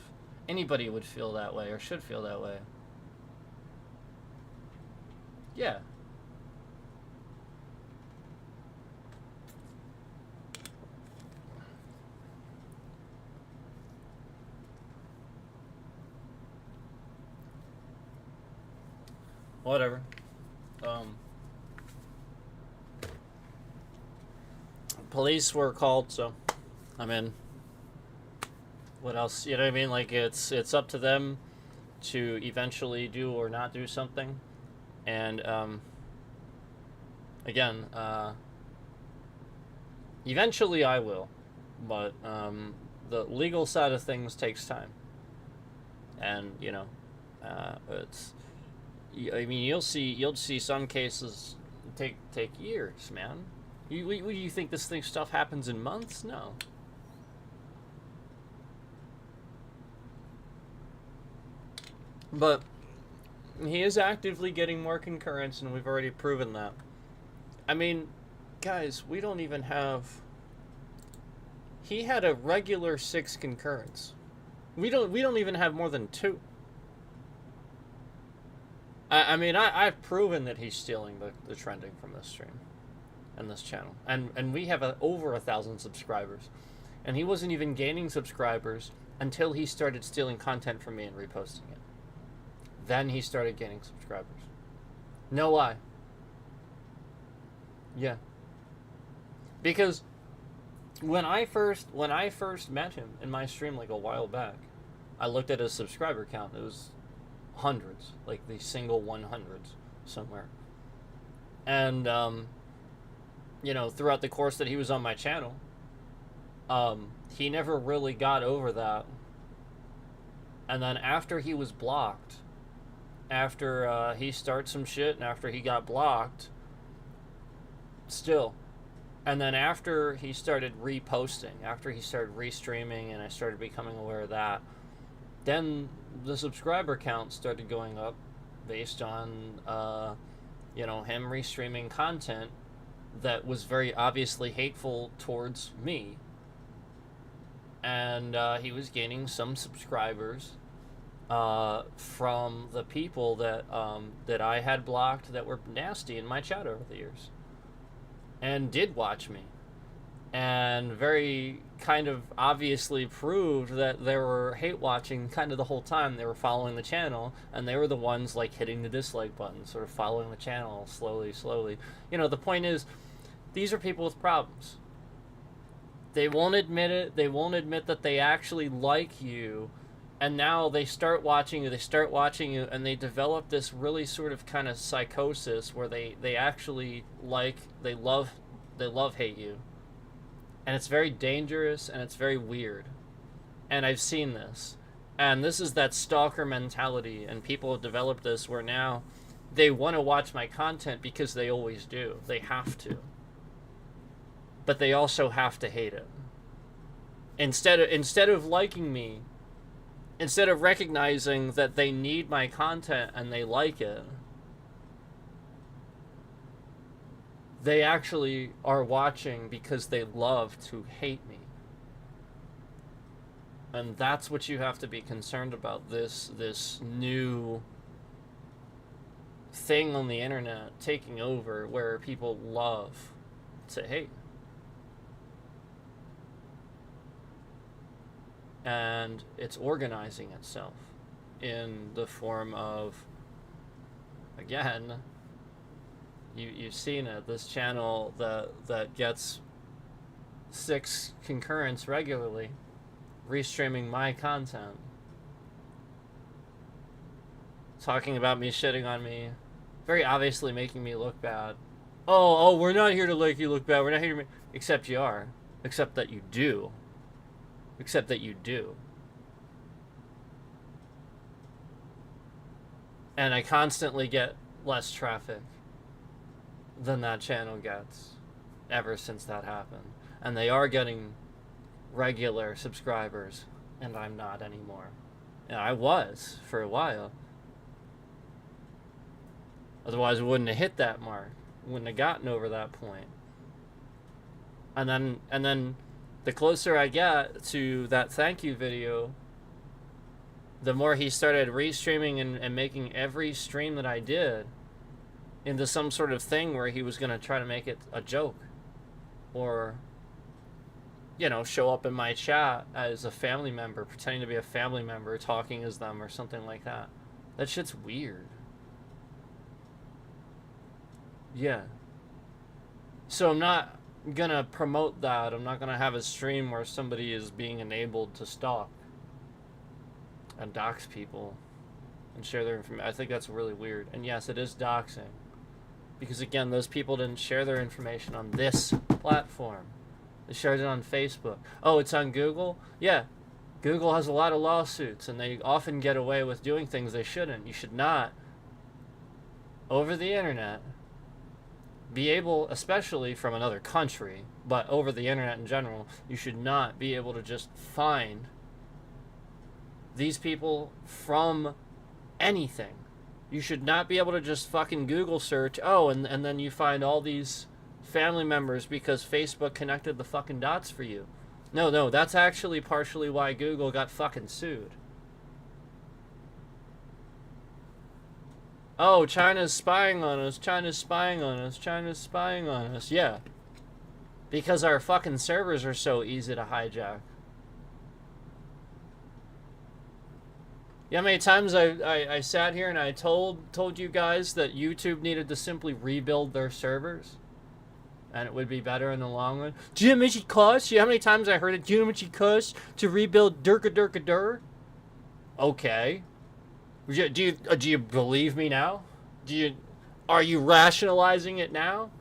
Anybody would feel that way, or should feel that way. Yeah. Whatever. Police were called, so I'm in. What else? You know what I mean? Like it's up to them to eventually do or not do something, and again, eventually I will, but the legal side of things takes time, and it's. I mean, you'll see some cases take years, man. You think this stuff happens in months? No. But he is actively getting more concurrence, and we've already proven that. I mean, guys, we don't even have. He had a regular 6 concurrence. We don't even have more than 2. I mean, I've proven that he's stealing the trending from this stream and this channel. And we have over 1,000 subscribers. And he wasn't even gaining subscribers until he started stealing content from me and reposting it. Then he started gaining subscribers. No lie. Yeah. Because when I first met him in my stream like a while back, I looked at his subscriber count. It was hundreds, like the single 100s somewhere. And throughout the course that he was on my channel, he never really got over that. And then after he was blocked, after he started some shit, and after he got blocked, still. And then after he started reposting, after he started restreaming, and I started becoming aware of that, then the subscriber count started going up based on, him restreaming content that was very obviously hateful towards me. And he was gaining some subscribers from the people that I had blocked that were nasty in my chat over the years. And did watch me. And very kind of obviously proved that they were hate watching kind of the whole time. They were following the channel, and they were the ones like hitting the dislike button, sort of following the channel slowly. The point is, these are people with problems. They won't admit it. They won't admit that they actually like you, and now they start watching you, and they develop this really sort of kind of psychosis where they actually love hate you. And it's very dangerous, and it's very weird. And I've seen this. And this is that stalker mentality, and people have developed this where now they want to watch my content because they always do. They have to. But they also have to hate it. Instead of liking me, instead of recognizing that they need my content and they like it, they actually are watching because they love to hate me. And that's what you have to be concerned about, this new thing on the internet taking over where people love to hate. And it's organizing itself in the form of again, you've seen it. This channel that gets 6 concurrents regularly, restreaming my content, talking about me, shitting on me, very obviously making me look bad. Oh, we're not here to make you look bad. We're not here to make... Except you are. Except that you do. Except that you do. And I constantly get less traffic than that channel gets ever since that happened. And they are getting regular subscribers, and I'm not anymore. And I was for a while. Otherwise, I wouldn't have hit that mark. Wouldn't have gotten over that point. And then the closer I get to that thank you video, the more he started restreaming and making every stream that I did into some sort of thing where he was going to try to make it a joke. Or, you know, show up in my chat as a family member, pretending to be a family member, talking as them or something like that. That shit's weird. Yeah. So I'm not gonna promote that. I'm not gonna have a stream where somebody is being enabled to stalk and dox people and share their information. I think that's really weird. And yes, it is doxing. Because again, those people didn't share their information on this platform. They shared it on Facebook. Oh, it's on Google? Yeah. Google has a lot of lawsuits, and they often get away with doing things they shouldn't. You should not, over the internet, be able, especially from another country, but over the internet in general, you should not be able to just find these people from anything. You should not be able to just fucking Google search, oh, and then you find all these family members because Facebook connected the fucking dots for you. No, that's actually partially why Google got fucking sued. Oh, China's spying on us, China's spying on us, China's spying on us. Yeah. Because our fucking servers are so easy to hijack. Yeah, how many times I sat here and I told you guys that YouTube needed to simply rebuild their servers? And it would be better in the long run. Do you know how much it costs? How many times I heard it? Do you know how much it costs to rebuild Durka? Okay. Do you believe me now? Are you rationalizing it now?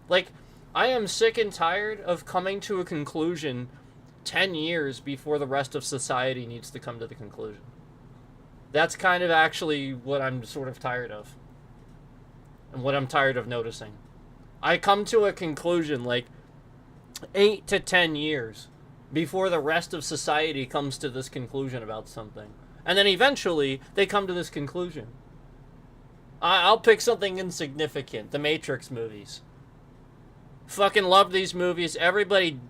Like, I am sick and tired of coming to a conclusion 10 years before the rest of society needs to come to the conclusion. That's kind of actually what I'm sort of tired of. And what I'm tired of noticing. I come to a conclusion like 8 to 10 years before the rest of society comes to this conclusion about something. And then eventually, they come to this conclusion. I'll pick something insignificant. The Matrix movies. Fucking love these movies. Everybody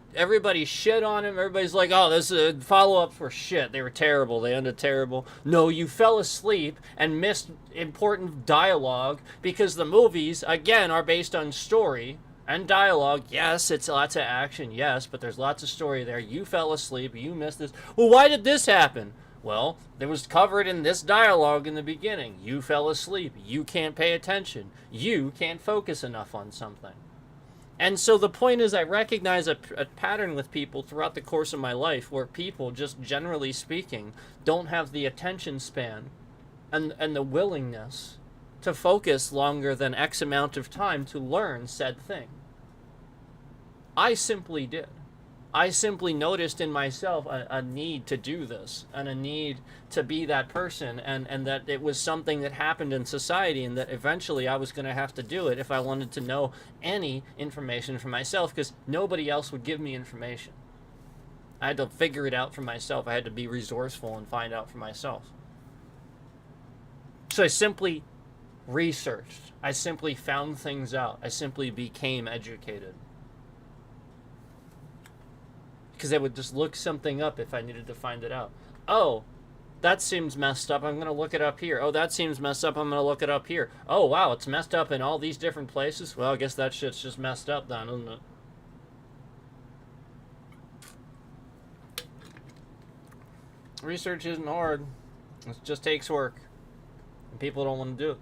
shit on them. Everybody's like, oh, this follow-ups were shit. They were terrible. They ended terrible. No, you fell asleep and missed important dialogue because the movies, again, are based on story and dialogue. Yes, it's lots of action. Yes, but there's lots of story there. You fell asleep. You missed this. Well, why did this happen? Well, it was covered in this dialogue in the beginning. You fell asleep. You can't pay attention. You can't focus enough on something. And so the point is I recognize a pattern with people throughout the course of my life where people, just generally speaking, don't have the attention span and the willingness to focus longer than X amount of time to learn said thing. I simply did. I simply noticed in myself a need to do this and a need to be that person and that it was something that happened in society and that eventually I was going to have to do it if I wanted to know any information for myself because nobody else would give me information. I had to figure it out for myself. I had to be resourceful and find out for myself. So I simply researched. I simply found things out. I simply became educated. Because I would just look something up if I needed to find it out. Oh, that seems messed up. I'm going to look it up here. Oh, that seems messed up. I'm going to look it up here. Oh, wow, it's messed up in all these different places. Well, I guess that shit's just messed up then, isn't it? Research isn't hard. It just takes work. And people don't want to do it.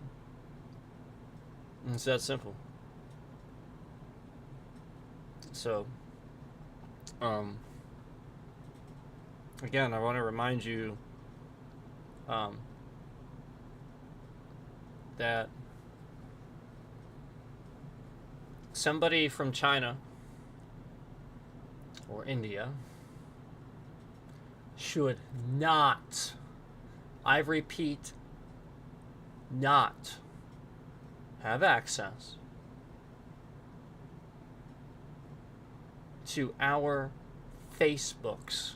It's that simple. So, again, I want to remind you that somebody from China or India should not, I repeat, not have access to our Facebooks.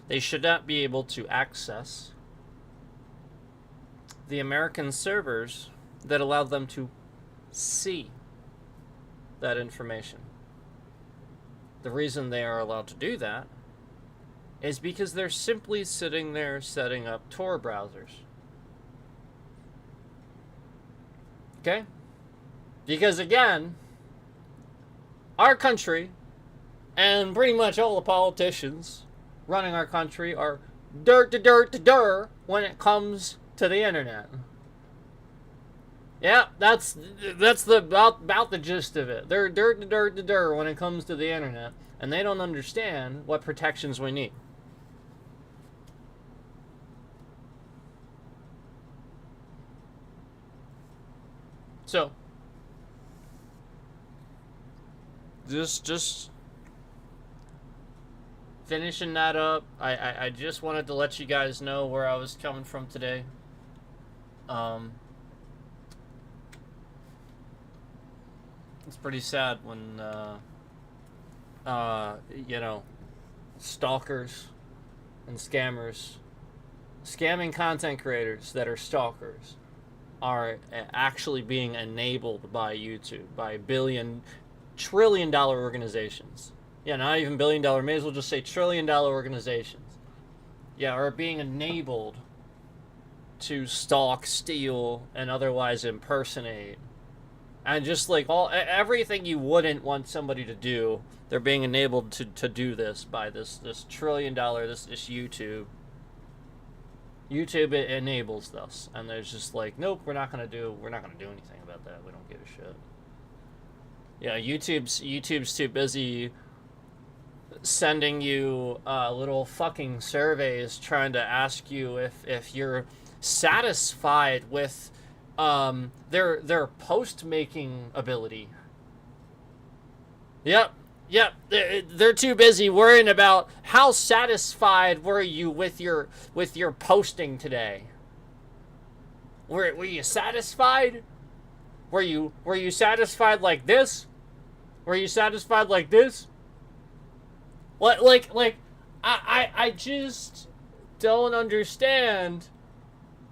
They should not be able to access the American servers that allow them to see that information. The reason they are allowed to do that is because they're simply sitting there setting up Tor browsers. Okay? Because again, our country and pretty much all the politicians running our country are dirt when it comes to the internet. Yeah, that's the about the gist of it. They're dirt when it comes to the internet, and they don't understand what protections we need. So, just finishing that up. I just wanted to let you guys know where I was coming from today. It's pretty sad when stalkers and scammers, scamming content creators that are stalkers, are actually being enabled by YouTube, by trillion-dollar organizations. Yeah, not even billion-dollar, may as well just say trillion-dollar organizations. Yeah, are being enabled to stalk, steal, and otherwise impersonate. And just like everything you wouldn't want somebody to do, they're being enabled to do this by this trillion-dollar, this YouTube. YouTube enables this, and there's just like, nope, we're not gonna do anything about that. We don't give a shit. Yeah, YouTube's too busy sending you little fucking surveys trying to ask you if you're satisfied with their post making ability. Yep, they're too busy worrying about how satisfied were you with your posting today. Were you satisfied? Were you satisfied like this? Were you satisfied like this? What, like I just don't understand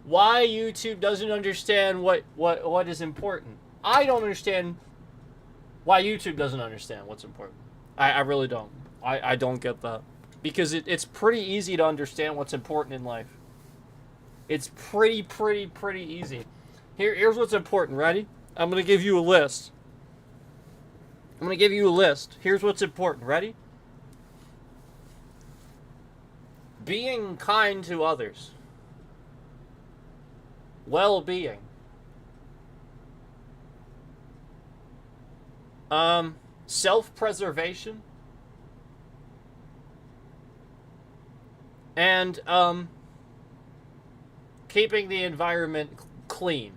why YouTube doesn't understand what is important. I don't understand why YouTube doesn't understand what's important. I really don't. I don't get that. Because it's pretty easy to understand what's important in life. It's pretty easy. Here's what's important. Ready? I'm going to give you a list. Here's what's important. Ready? Being kind to others. Well-being. Self-preservation. And keeping the environment clean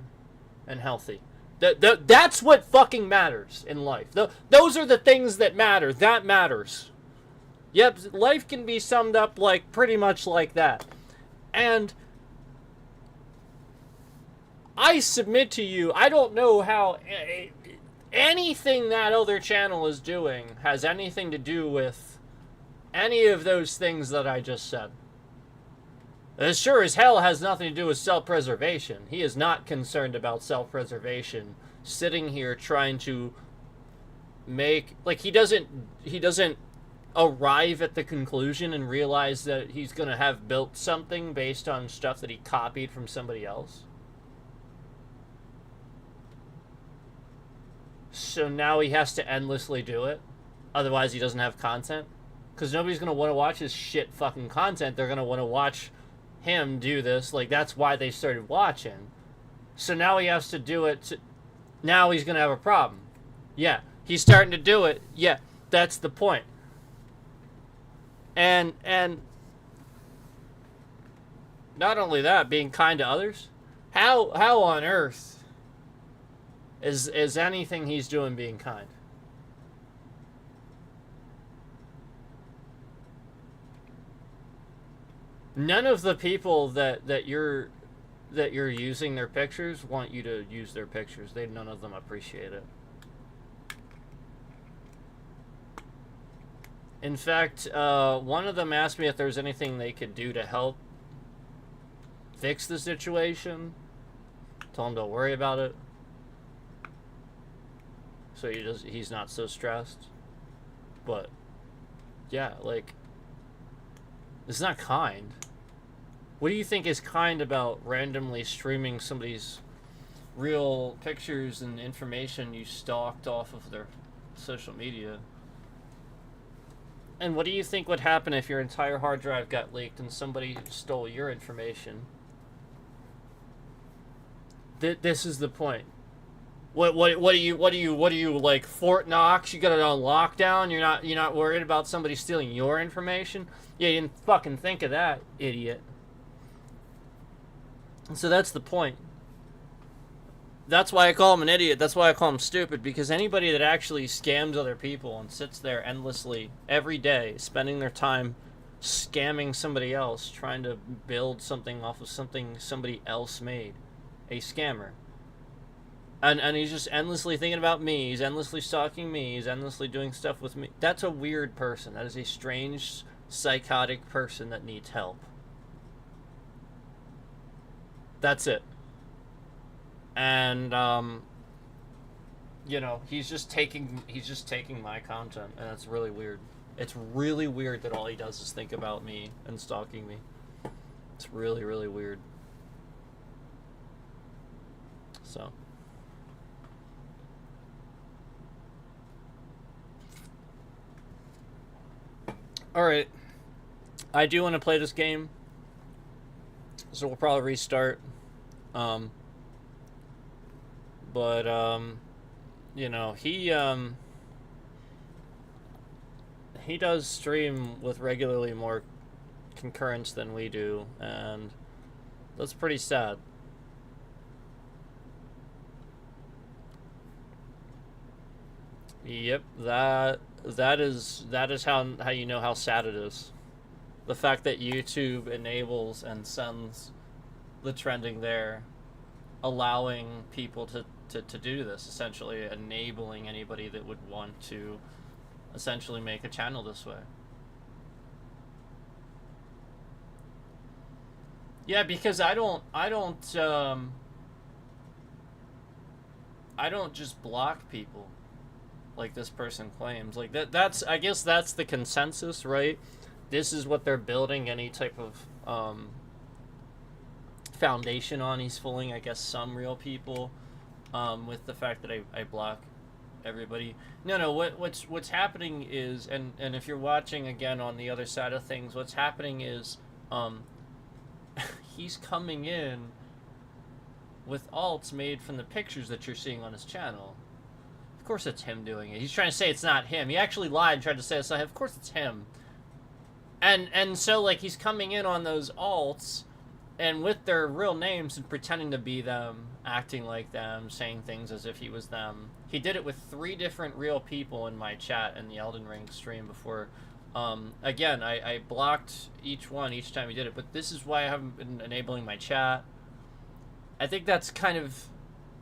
and healthy. That's what fucking matters in life. Those are the things that matter. That matters. Yep, life can be summed up like pretty much like that. And I submit to you, I don't know how anything that other channel is doing has anything to do with any of those things that I just said. It sure as hell has nothing to do with self-preservation. He is not concerned about self-preservation, sitting here trying to make, like, he doesn't arrive at the conclusion and realize that he's going to have built something based on stuff that he copied from somebody else. So now he has to endlessly do it. Otherwise he doesn't have content. Because nobody's going to want to watch his shit fucking content. They're going to want to watch him do this. Like, that's why they started watching. So now he has to do it. Now he's going to have a problem. Yeah, he's starting to do it. Yeah, that's the point. And not only that, being kind to others. How on earth is anything he's doing being kind? None of the people that you're using their pictures want you to use their pictures. None of them appreciate it. In fact, one of them asked me if there was anything they could do to help fix the situation. Told him don't worry about it. So he's not so stressed. But yeah, like, it's not kind. What do you think is kind about randomly streaming somebody's real pictures and information you stalked off of their social media? And what do you think would happen if your entire hard drive got leaked and somebody stole your information? This is the point. What do you like, Fort Knox? You got it on lockdown. You're not worried about somebody stealing your information? Yeah, you didn't fucking think of that, idiot. So that's the point. That's why I call him an idiot. That's why I call him stupid, because anybody that actually scams other people and sits there endlessly every day, spending their time scamming somebody else, trying to build something off of something somebody else made, a scammer. And he's just endlessly thinking about me. He's endlessly stalking me. He's endlessly doing stuff with me. That's a weird person. That is a strange, psychotic person that needs help. That's it. And you know, he's just taking my content, and it's really weird. It's really weird that all he does is think about me and stalking me. It's really, really weird. So alright. I do want to play this game, so we'll probably restart. But you know, he does stream with regularly more concurrence than we do, and that's pretty sad. Yep, that is how you know how sad it is. The fact that YouTube enables and sends the trending there, allowing people to do this, essentially enabling anybody that would want to essentially make a channel this way. Yeah, because I don't just block people like this person claims. Like that's I guess that's the consensus, right? This is what they're building any type of foundation on. He's fooling, I guess, some real people with the fact that I block everybody. No, what's happening is, and if you're watching again on the other side of things, what's happening is he's coming in with alts made from the pictures that you're seeing on his channel. Of course it's him doing it. He's trying to say it's not him. He actually lied and tried to say it's not him. Of course it's him. And so, like, he's coming in on those alts and with their real names and pretending to be them, acting like them, saying things as if he was them. He did it with 3 different real people in my chat in the Elden Ring stream before. Again, I blocked each one each time he did it, but this is why I haven't been enabling my chat. I think that's kind of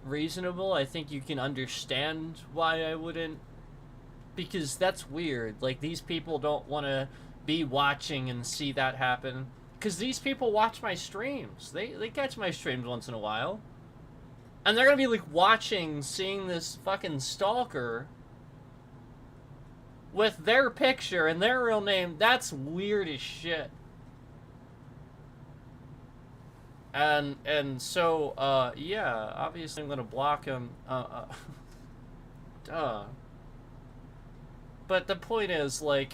reasonable. I think you can understand why I wouldn't, because that's weird. Like, these people don't want to be watching and see that happen, because these people watch my streams. They catch my streams once in a while, and they're gonna be like watching, seeing this fucking stalker with their picture and their real name. That's weird as shit. And so yeah, obviously I'm gonna block him. Duh. But the point is, like,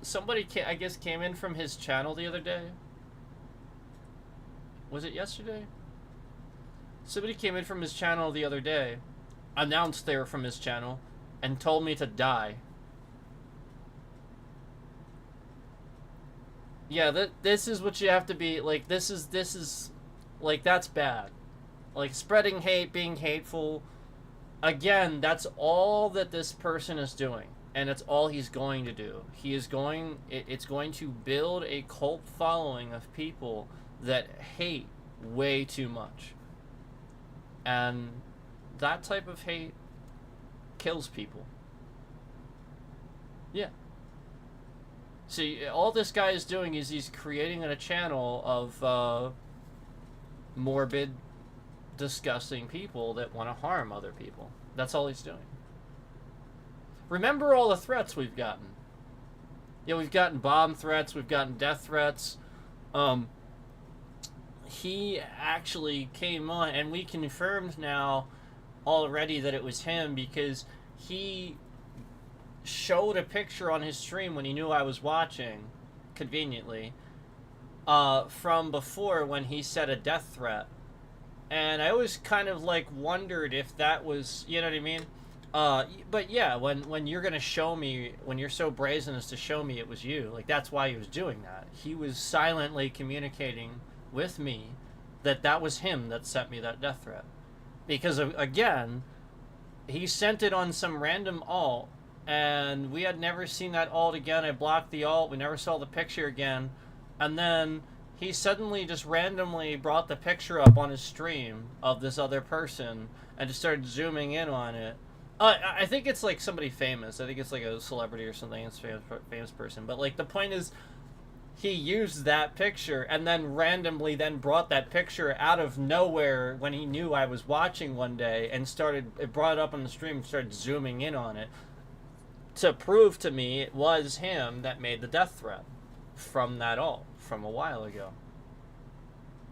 somebody I guess came in from his channel the other day Was it yesterday? Somebody came in from his channel the other day, announced they were from his channel, and told me to die. Yeah, this is what you have to be, like, this is, like, that's bad. Like, spreading hate, being hateful, again, that's all that this person is doing. And it's all he's going to do. It's going to build a cult following of people that hate way too much. And that type of hate kills people. Yeah. See, all this guy is doing is he's creating a channel of morbid, disgusting people that want to harm other people. That's all he's doing. Remember all the threats we've gotten. Yeah, we've gotten bomb threats, we've gotten death threats. He actually came on, and we confirmed now already that it was him, because he showed a picture on his stream when he knew I was watching, conveniently, from before when he said a death threat. And I always kind of like wondered if that was, you know what I mean? But yeah, when you're gonna show me, when you're so brazen as to show me it was you, like, that's why he was doing that. He was silently communicating with me that was him that sent me that death threat. Because, again, he sent it on some random alt, and we had never seen that alt again. I blocked the alt, we never saw the picture again, and then he suddenly just randomly brought the picture up on his stream of this other person and just started zooming in on it. I think it's like somebody famous. I think it's like a celebrity or something. It's a famous person. But, like, the point is, he used that picture and then randomly then brought that picture out of nowhere when he knew I was watching one day and brought it up on the stream and started zooming in on it to prove to me it was him that made the death threat from that alt from a while ago.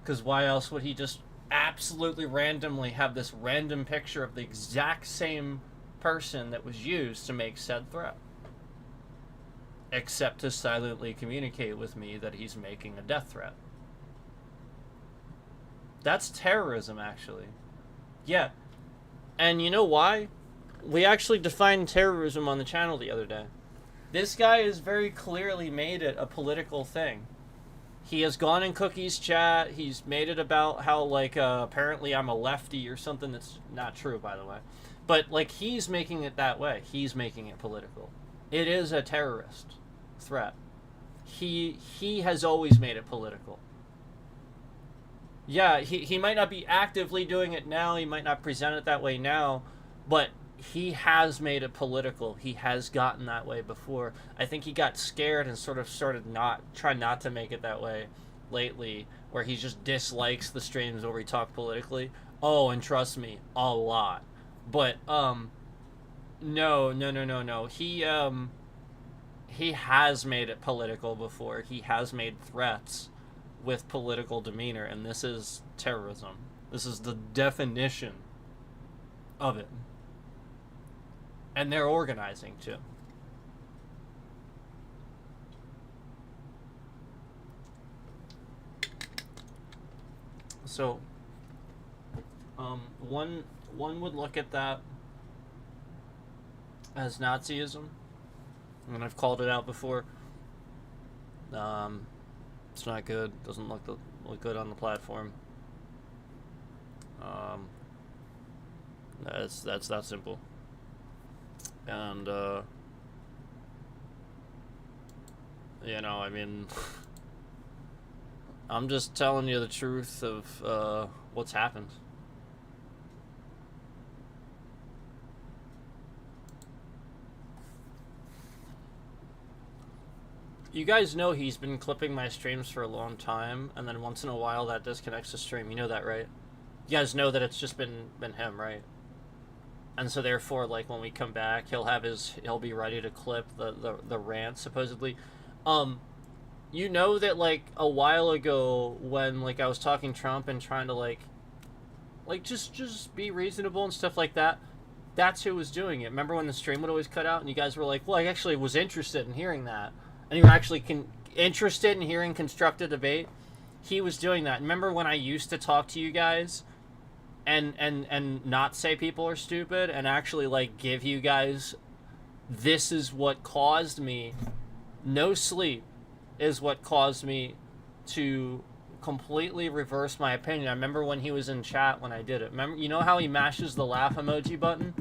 Because why else would he just absolutely randomly have this random picture of the exact same person that was used to make said threat? Except to silently communicate with me that he's making a death threat. That's terrorism, actually. Yeah. And you know why? We actually defined terrorism on the channel the other day. This guy has very clearly made it a political thing. He has gone in Cookie's chat. He's made it about how, like, apparently I'm a lefty or something. That's not true, by the way. But, like, he's making it that way. He's making it political. It is a terrorist threat. He has always made it political. Yeah, he might not be actively doing it now. He might not present it that way now. But he has made it political. He has gotten that way before. I think he got scared and sort of started trying not to make it that way lately, where he just dislikes the streams where we talk politically. Oh, and trust me, a lot. But no. He has made it political before. He has made threats with political demeanor, and this is terrorism. This is the definition of it. And they're organizing, too. So, one would look at that as Nazism, and I've called it out before. It's not good. Doesn't look good on the platform. That's that simple. And you know, I mean, I'm just telling you the truth of what's happened. You guys know he's been clipping my streams for a long time, and then once in a while that disconnects the stream. You know that, right? You guys know that it's just been him, right? And so therefore, like, when we come back, he'll be ready to clip the rant, supposedly. You know that, like, a while ago when, like, I was talking Trump and trying to, like just be reasonable and stuff like that, that's who was doing it. Remember when the stream would always cut out and you guys were like, well, I actually was interested in hearing that. And you were actually interested in hearing constructive debate. he was doing that. Remember when I used to talk to you guys and not say people are stupid and actually like give you guys, this is what caused me, no sleep is what caused me to completely reverse my opinion. I remember when he was in chat when I did it. Remember, you know how he mashes the laugh emoji button?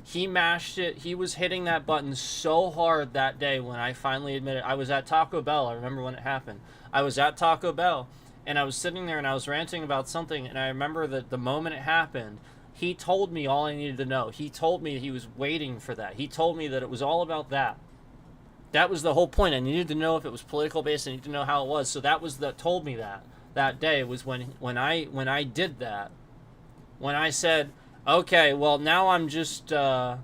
He mashed it. He was hitting that button so hard that day when I finally admitted. I was at Taco Bell. I remember when it happened. I was at Taco Bell and I was sitting there and I was ranting about something, and I remember that the moment it happened, he told me all I needed to know. He told me he was waiting for that. He told me that it was all about that. That was the whole point. I needed to know if it was political based. I needed to know how it was. So that was that told me that day was when I did that. When I said, okay, well now I'm just gonna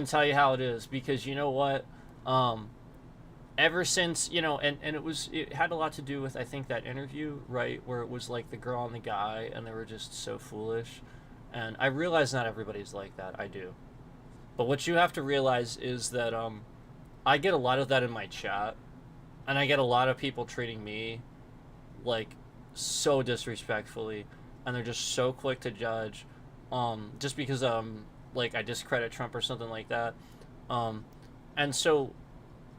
tell you how it is, because you know what, ever since, you know, and it had a lot to do with, I think, that interview, right, where it was like the girl and the guy and they were just so foolish. And I realize not everybody's like that. I do. But what you have to realize is that I get a lot of that in my chat, and I get a lot of people treating me like so disrespectfully, and they're just so quick to judge, just because like I discredit Trump or something like that, and so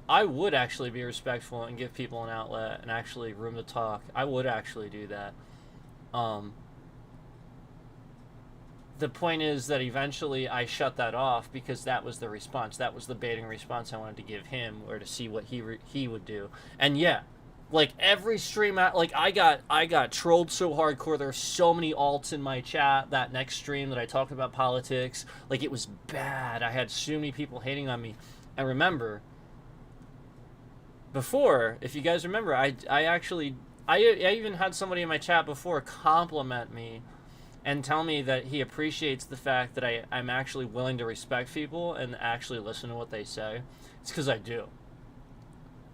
I would actually be respectful and give people an outlet and actually room to talk. I would actually do that. The point is that eventually I shut that off because that was the response. That was the baiting response I wanted to give him, or to see what he would do. And yeah, like every stream out, like I got trolled so hardcore. There were so many alts in my chat that next stream that I talked about politics. Like it was bad. I had so many people hating on me. And remember, before, if you guys remember, I even had somebody in my chat before compliment me and tell me that he appreciates the fact that I'm actually willing to respect people and actually listen to what they say. It's because I do.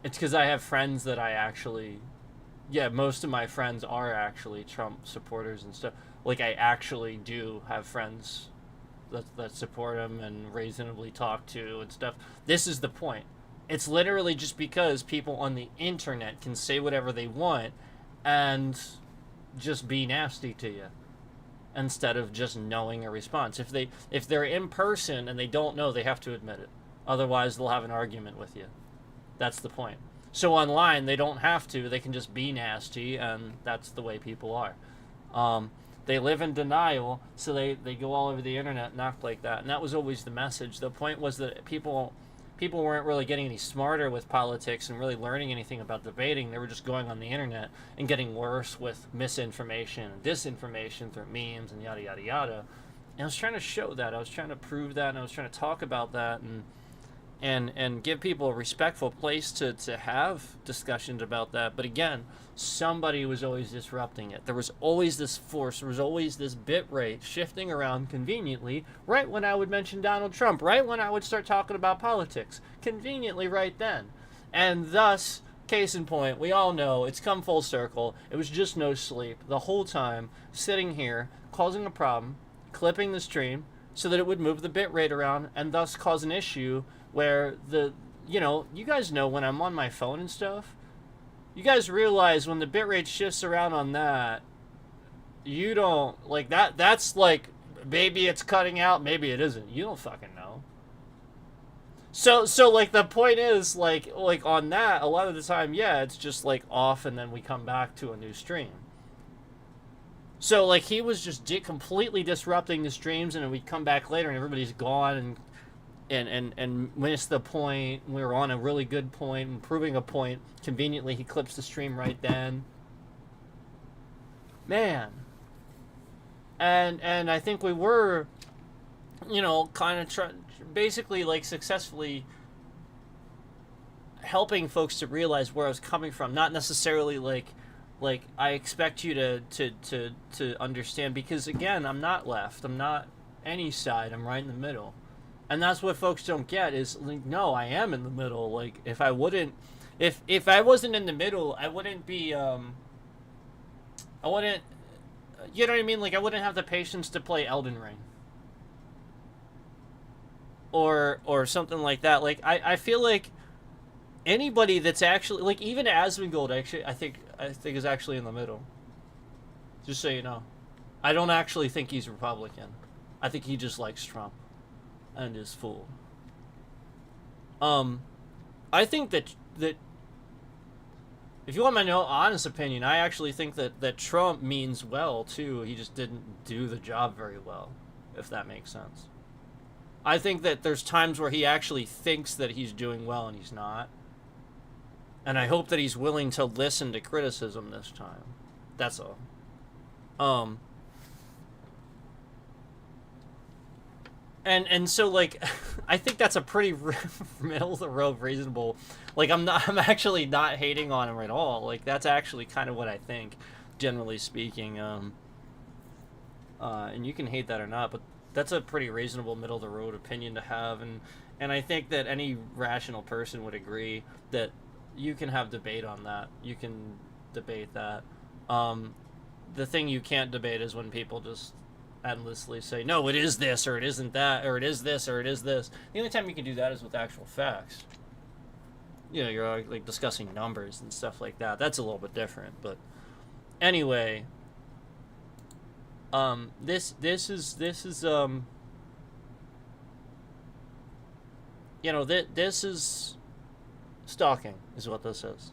It's because I have friends that I actually... Yeah, most of my friends are actually Trump supporters and stuff. Like, I actually do have friends that support him and reasonably talk to and stuff. This is the point. It's literally just because people on the internet can say whatever they want and just be nasty to you, instead of just knowing a response. If they're in person and they don't know, they have to admit it. Otherwise, they'll have an argument with you. That's the point. So online, they don't have to. They can just be nasty, and that's the way people are. They live in denial, so they go all over the internet and act like that. And that was always the message. The point was that people weren't really getting any smarter with politics and really learning anything about debating. They were just going on the internet and getting worse with misinformation and disinformation through memes and yada, yada, yada. And I was trying to show that. I was trying to prove that, and I was trying to talk about that and give people a respectful place to have discussions about that. But again, somebody was always disrupting it. There was always this force. There was always this bit rate shifting around conveniently right when I would mention Donald Trump, right when I would start talking about politics, conveniently right then. And thus, case in point, we all know it's come full circle. It was just no sleep the whole time, sitting here, causing a problem, clipping the stream so that it would move the bit rate around and thus cause an issue where you guys know when I'm on my phone and stuff, you guys realize when the bitrate shifts around on that, you don't, like, that's like, maybe it's cutting out, maybe it isn't. You don't fucking know. So like, the point is, like on that, a lot of the time, yeah, it's just, like, off, and then we come back to a new stream. So, like, he was just completely disrupting the streams, and then we'd come back later, and everybody's gone, and missed the point. We were on a really good point and proving a point. Conveniently, he clips the stream right then. Man. And I think we were, kind of basically, like, successfully helping folks to realize where I was coming from. Not necessarily like I expect you to understand, because again, I'm not left. I'm not any side. I'm right in the middle. And that's what folks don't get is, like, no, I am in the middle. Like, if I wasn't in the middle, I wouldn't be, I wouldn't, you know what I mean? Like, I wouldn't have the patience to play Elden Ring. Or something like that. Like, I feel like anybody that's actually, like, even Asmongold, actually, I think I think is actually in the middle. Just so you know. I don't actually think he's Republican. I think he just likes Trump and is fooled. I think that if you want my honest opinion, I actually think that Trump means well too. He just didn't do the job very well, if that makes sense. I think that there's times where he actually thinks that he's doing well and he's not. And I hope that he's willing to listen to criticism this time. That's all. And so, like, I think that's a pretty middle of the road reasonable. Like, I'm actually not hating on him at all. Like, that's actually kind of what I think, generally speaking. And you can hate that or not, but that's a pretty reasonable middle of the road opinion to have. And I think that any rational person would agree that you can have debate on that. You can debate that. The thing you can't debate is when people just endlessly say, no, it is this, or it isn't that, or it is this, or it is this. The only time you can do that is with actual facts. You know, you're like discussing numbers and stuff like that. That's a little bit different. But anyway, this is you know, this is stalking is what this is.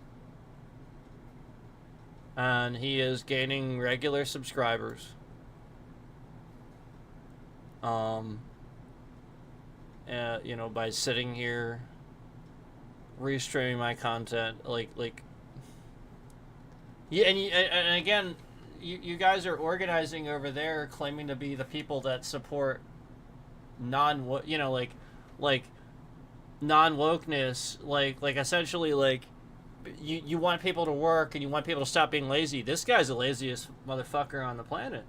And he is gaining regular subscribers. You know, by sitting here restreaming my content, yeah, and again, you guys are organizing over there, claiming to be the people that support non-wokeness, like essentially, like, you want people to work and you want people to stop being lazy. This guy's the laziest motherfucker on the planet.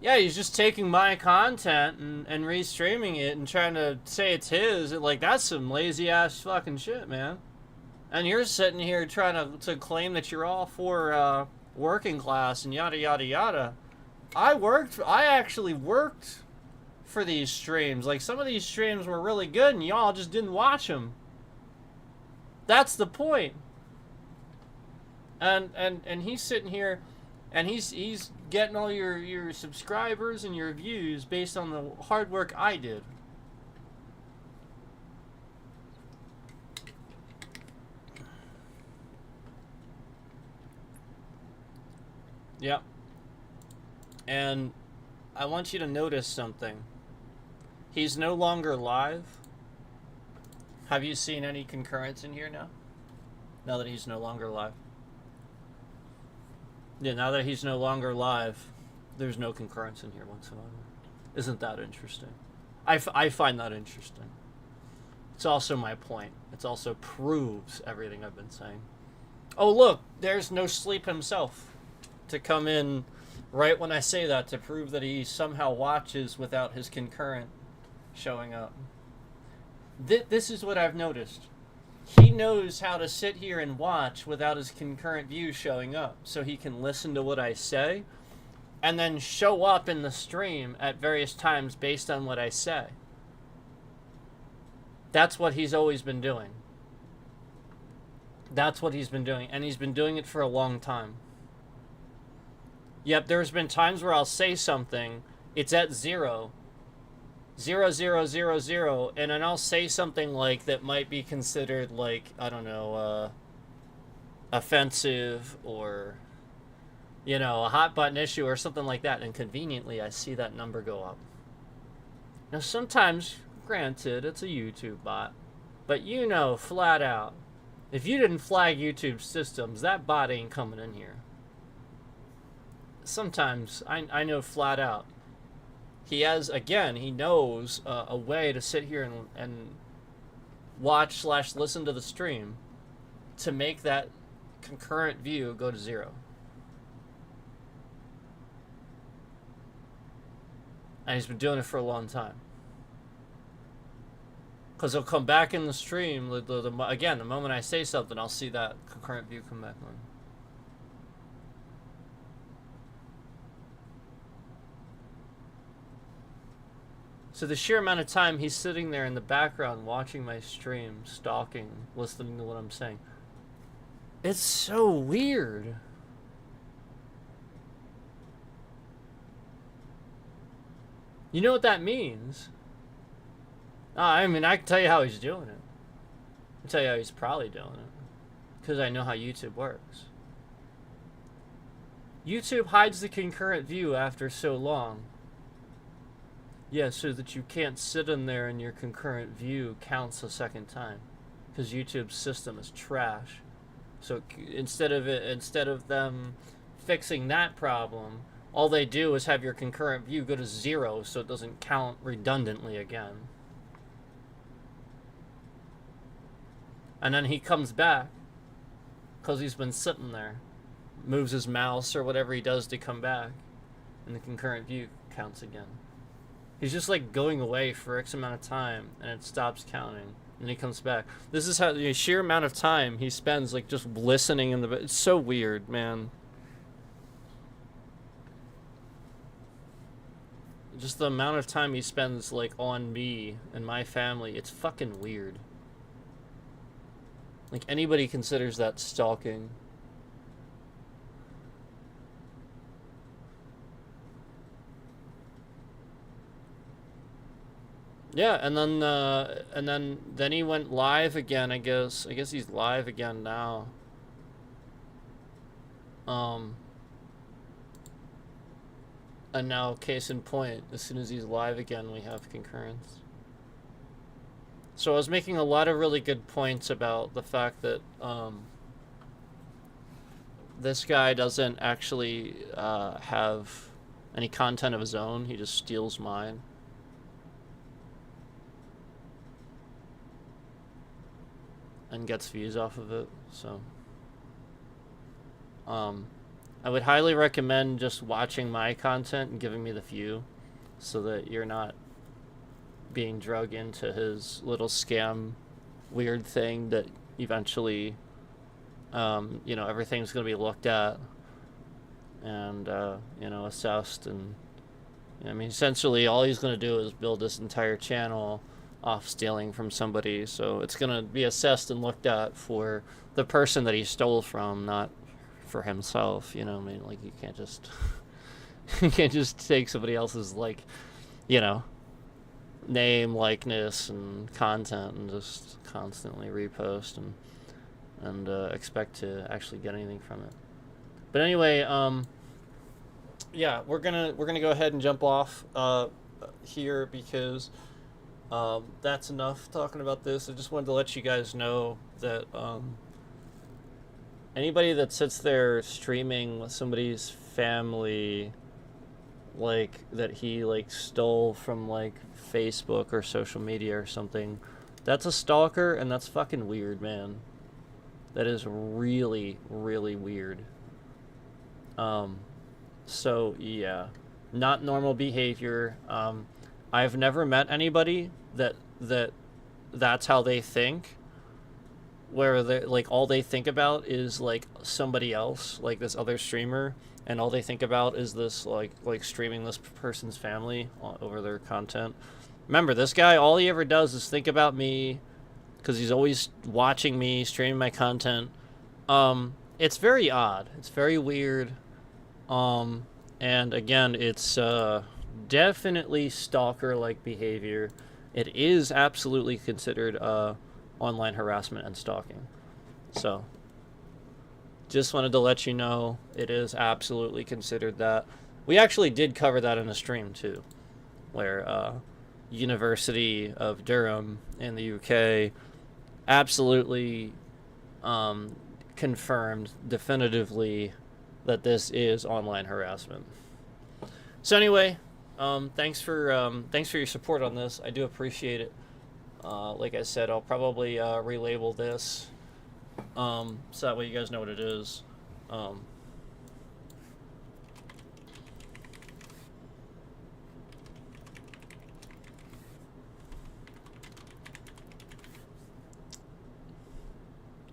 Yeah, he's just taking my content and restreaming it and trying to say it's his. Like, that's some lazy ass fucking shit, man. And you're sitting here trying to claim that you're all for working class and yada yada yada. I actually worked for these streams. Like, some of these streams were really good and y'all just didn't watch them. That's the point. And he's sitting here and he's getting all your subscribers and your views based on the hard work I did. Yep. And I want you to notice something. He's no longer live. Have you seen any concurrence in here now? Now that he's no longer live? Yeah, now that he's no longer live, there's no concurrence in here whatsoever. Isn't that interesting? I find that interesting. It's also my point. It also proves everything I've been saying. Oh, look, there's No Sleep himself to come in right when I say that to prove that he somehow watches without his concurrent showing up. This is what I've noticed. He knows how to sit here and watch without his concurrent views showing up, so he can listen to what I say and then show up in the stream at various times based on what I say. That's what he's always been doing. That's what he's been doing, and he's been doing it for a long time. Yep, there's been times where I'll say something, it's at 0, 0, 0, 0, 0, and then I'll say something like that might be considered, like, I don't know, offensive or, you know, a hot button issue or something like that, and conveniently I see that number go up. Now sometimes, granted, it's a YouTube bot, but you know flat out, if you didn't flag YouTube systems, that bot ain't coming in here. Sometimes, I know flat out. He has, again, he knows a way to sit here and watch/listen to the stream to make that concurrent view go to 0. And he's been doing it for a long time. Because he'll come back in the stream, again, the moment I say something, I'll see that concurrent view come back on. So the sheer amount of time he's sitting there in the background watching my stream, stalking, listening to what I'm saying. It's so weird. You know what that means? I mean, I can tell you how he's doing it. I can tell you how he's probably doing it. Because I know how YouTube works. YouTube hides the concurrent view after so long. Yeah, so that you can't sit in there and your concurrent view counts a second time. Because YouTube's system is trash. So instead of them fixing that problem, all they do is have your concurrent view go to 0 so it doesn't count redundantly again. And then he comes back because he's been sitting there, moves his mouse or whatever he does to come back, and the concurrent view counts again. He's just like going away for X amount of time and it stops counting. And he comes back. This is how the sheer amount of time he spends like just listening in the. It's so weird, man. Just the amount of time he spends like on me and my family. It's fucking weird. Like anybody considers that stalking. Yeah, and then he went live again, I guess. I guess he's live again now. And now, case in point, as soon as he's live again, we have concurrence. So I was making a lot of really good points about the fact that this guy doesn't actually have any content of his own. He just steals mine. And gets views off of it, so I would highly recommend just watching my content and giving me the view so that you're not being drug into his little scam weird thing that eventually you know, everything's going to be looked at and you know, assessed. And I mean, essentially all he's going to do is build this entire channel off stealing from somebody, so it's gonna be assessed and looked at for the person that he stole from, not for himself. You know, I mean, like you can't just you can't just take somebody else's, like, you know, name, likeness, and content and just constantly repost and expect to actually get anything from it. But anyway, yeah, we're gonna go ahead and jump off here because that's enough talking about this. I just wanted to let you guys know that anybody that sits there streaming with somebody's family, like, that he, like, stole from, like, Facebook or social media or something, that's a stalker, and that's fucking weird, man. That is really, really weird. So, yeah. Not normal behavior. I've never met anybody that's how they think, where they, like, all they think about is, like, somebody else, like this other streamer, and all they think about is this, like streaming this person's family over their content. Remember, this guy, all he ever does is think about me, because he's always watching me, streaming my content. It's very odd. It's very weird. And again, it's definitely stalker-like behavior. It is absolutely considered online harassment and stalking. So, just wanted to let you know it is absolutely considered that. We actually did cover that in a stream too, where University of Durham in the UK absolutely confirmed definitively that this is online harassment. So anyway, thanks for your support on this. I do appreciate it. Like I said, I'll probably relabel this so that way you guys know what it is.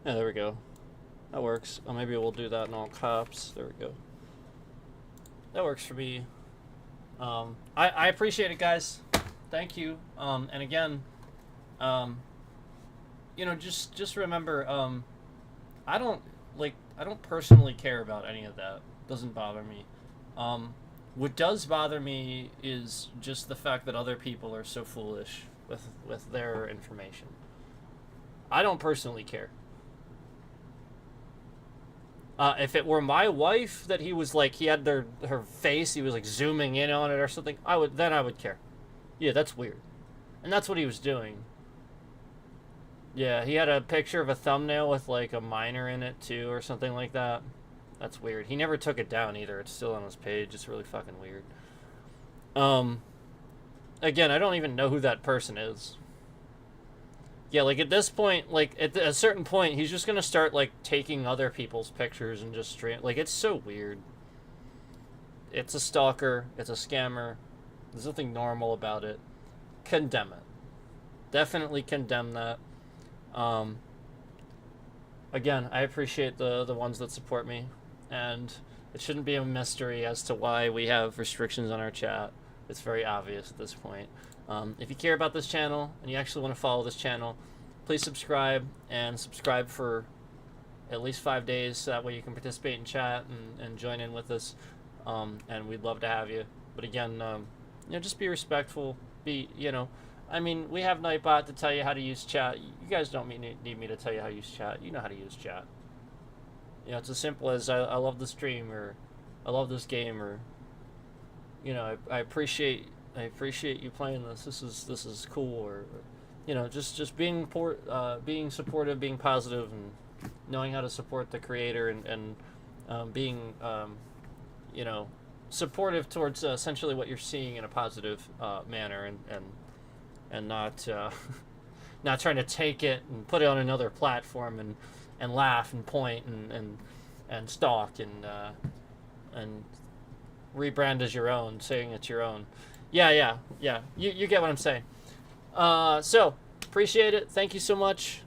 Yeah, there we go. That works. Maybe we'll do that in all caps. There we go. That works for me. I appreciate it, guys. Thank you. And again, you know, just remember, I don't like, I don't personally care about any of that. Doesn't bother me. What does bother me is just the fact that other people are so foolish with their information. I don't personally care. If it were my wife that he was like, he had her face, he was like zooming in on it or something, I would care. Yeah, that's weird. And that's what he was doing. Yeah, he had a picture of a thumbnail with like a minor in it too or something like that. That's weird. He never took it down either. It's still on his page. It's really fucking weird. Again, I don't even know who that person is. Yeah, like at this point, like at a certain point, he's just gonna start like taking other people's pictures and just stream. Like, it's so weird. It's a stalker. It's a scammer. There's nothing normal about it. Condemn it. Definitely condemn that. Again, I appreciate the ones that support me, and it shouldn't be a mystery as to why we have restrictions on our chat. It's very obvious at this point. If you care about this channel and you actually want to follow this channel, please subscribe, and subscribe for at least 5 days so that way you can participate in chat and join in with us. And we'd love to have you. But again, just be respectful. I mean, we have Nightbot to tell you how to use chat. You guys don't need me to tell you how to use chat. You know how to use chat. It's as simple as I love the stream, or I love this game, or I appreciate you playing this. This is cool, or just being supportive, being positive, and knowing how to support the creator, and being supportive towards essentially what you're seeing in a positive manner, and not not trying to take it and put it on another platform and laugh and point and stalk and rebrand as your own, saying it's your own. Yeah. You get what I'm saying. So appreciate it. Thank you so much.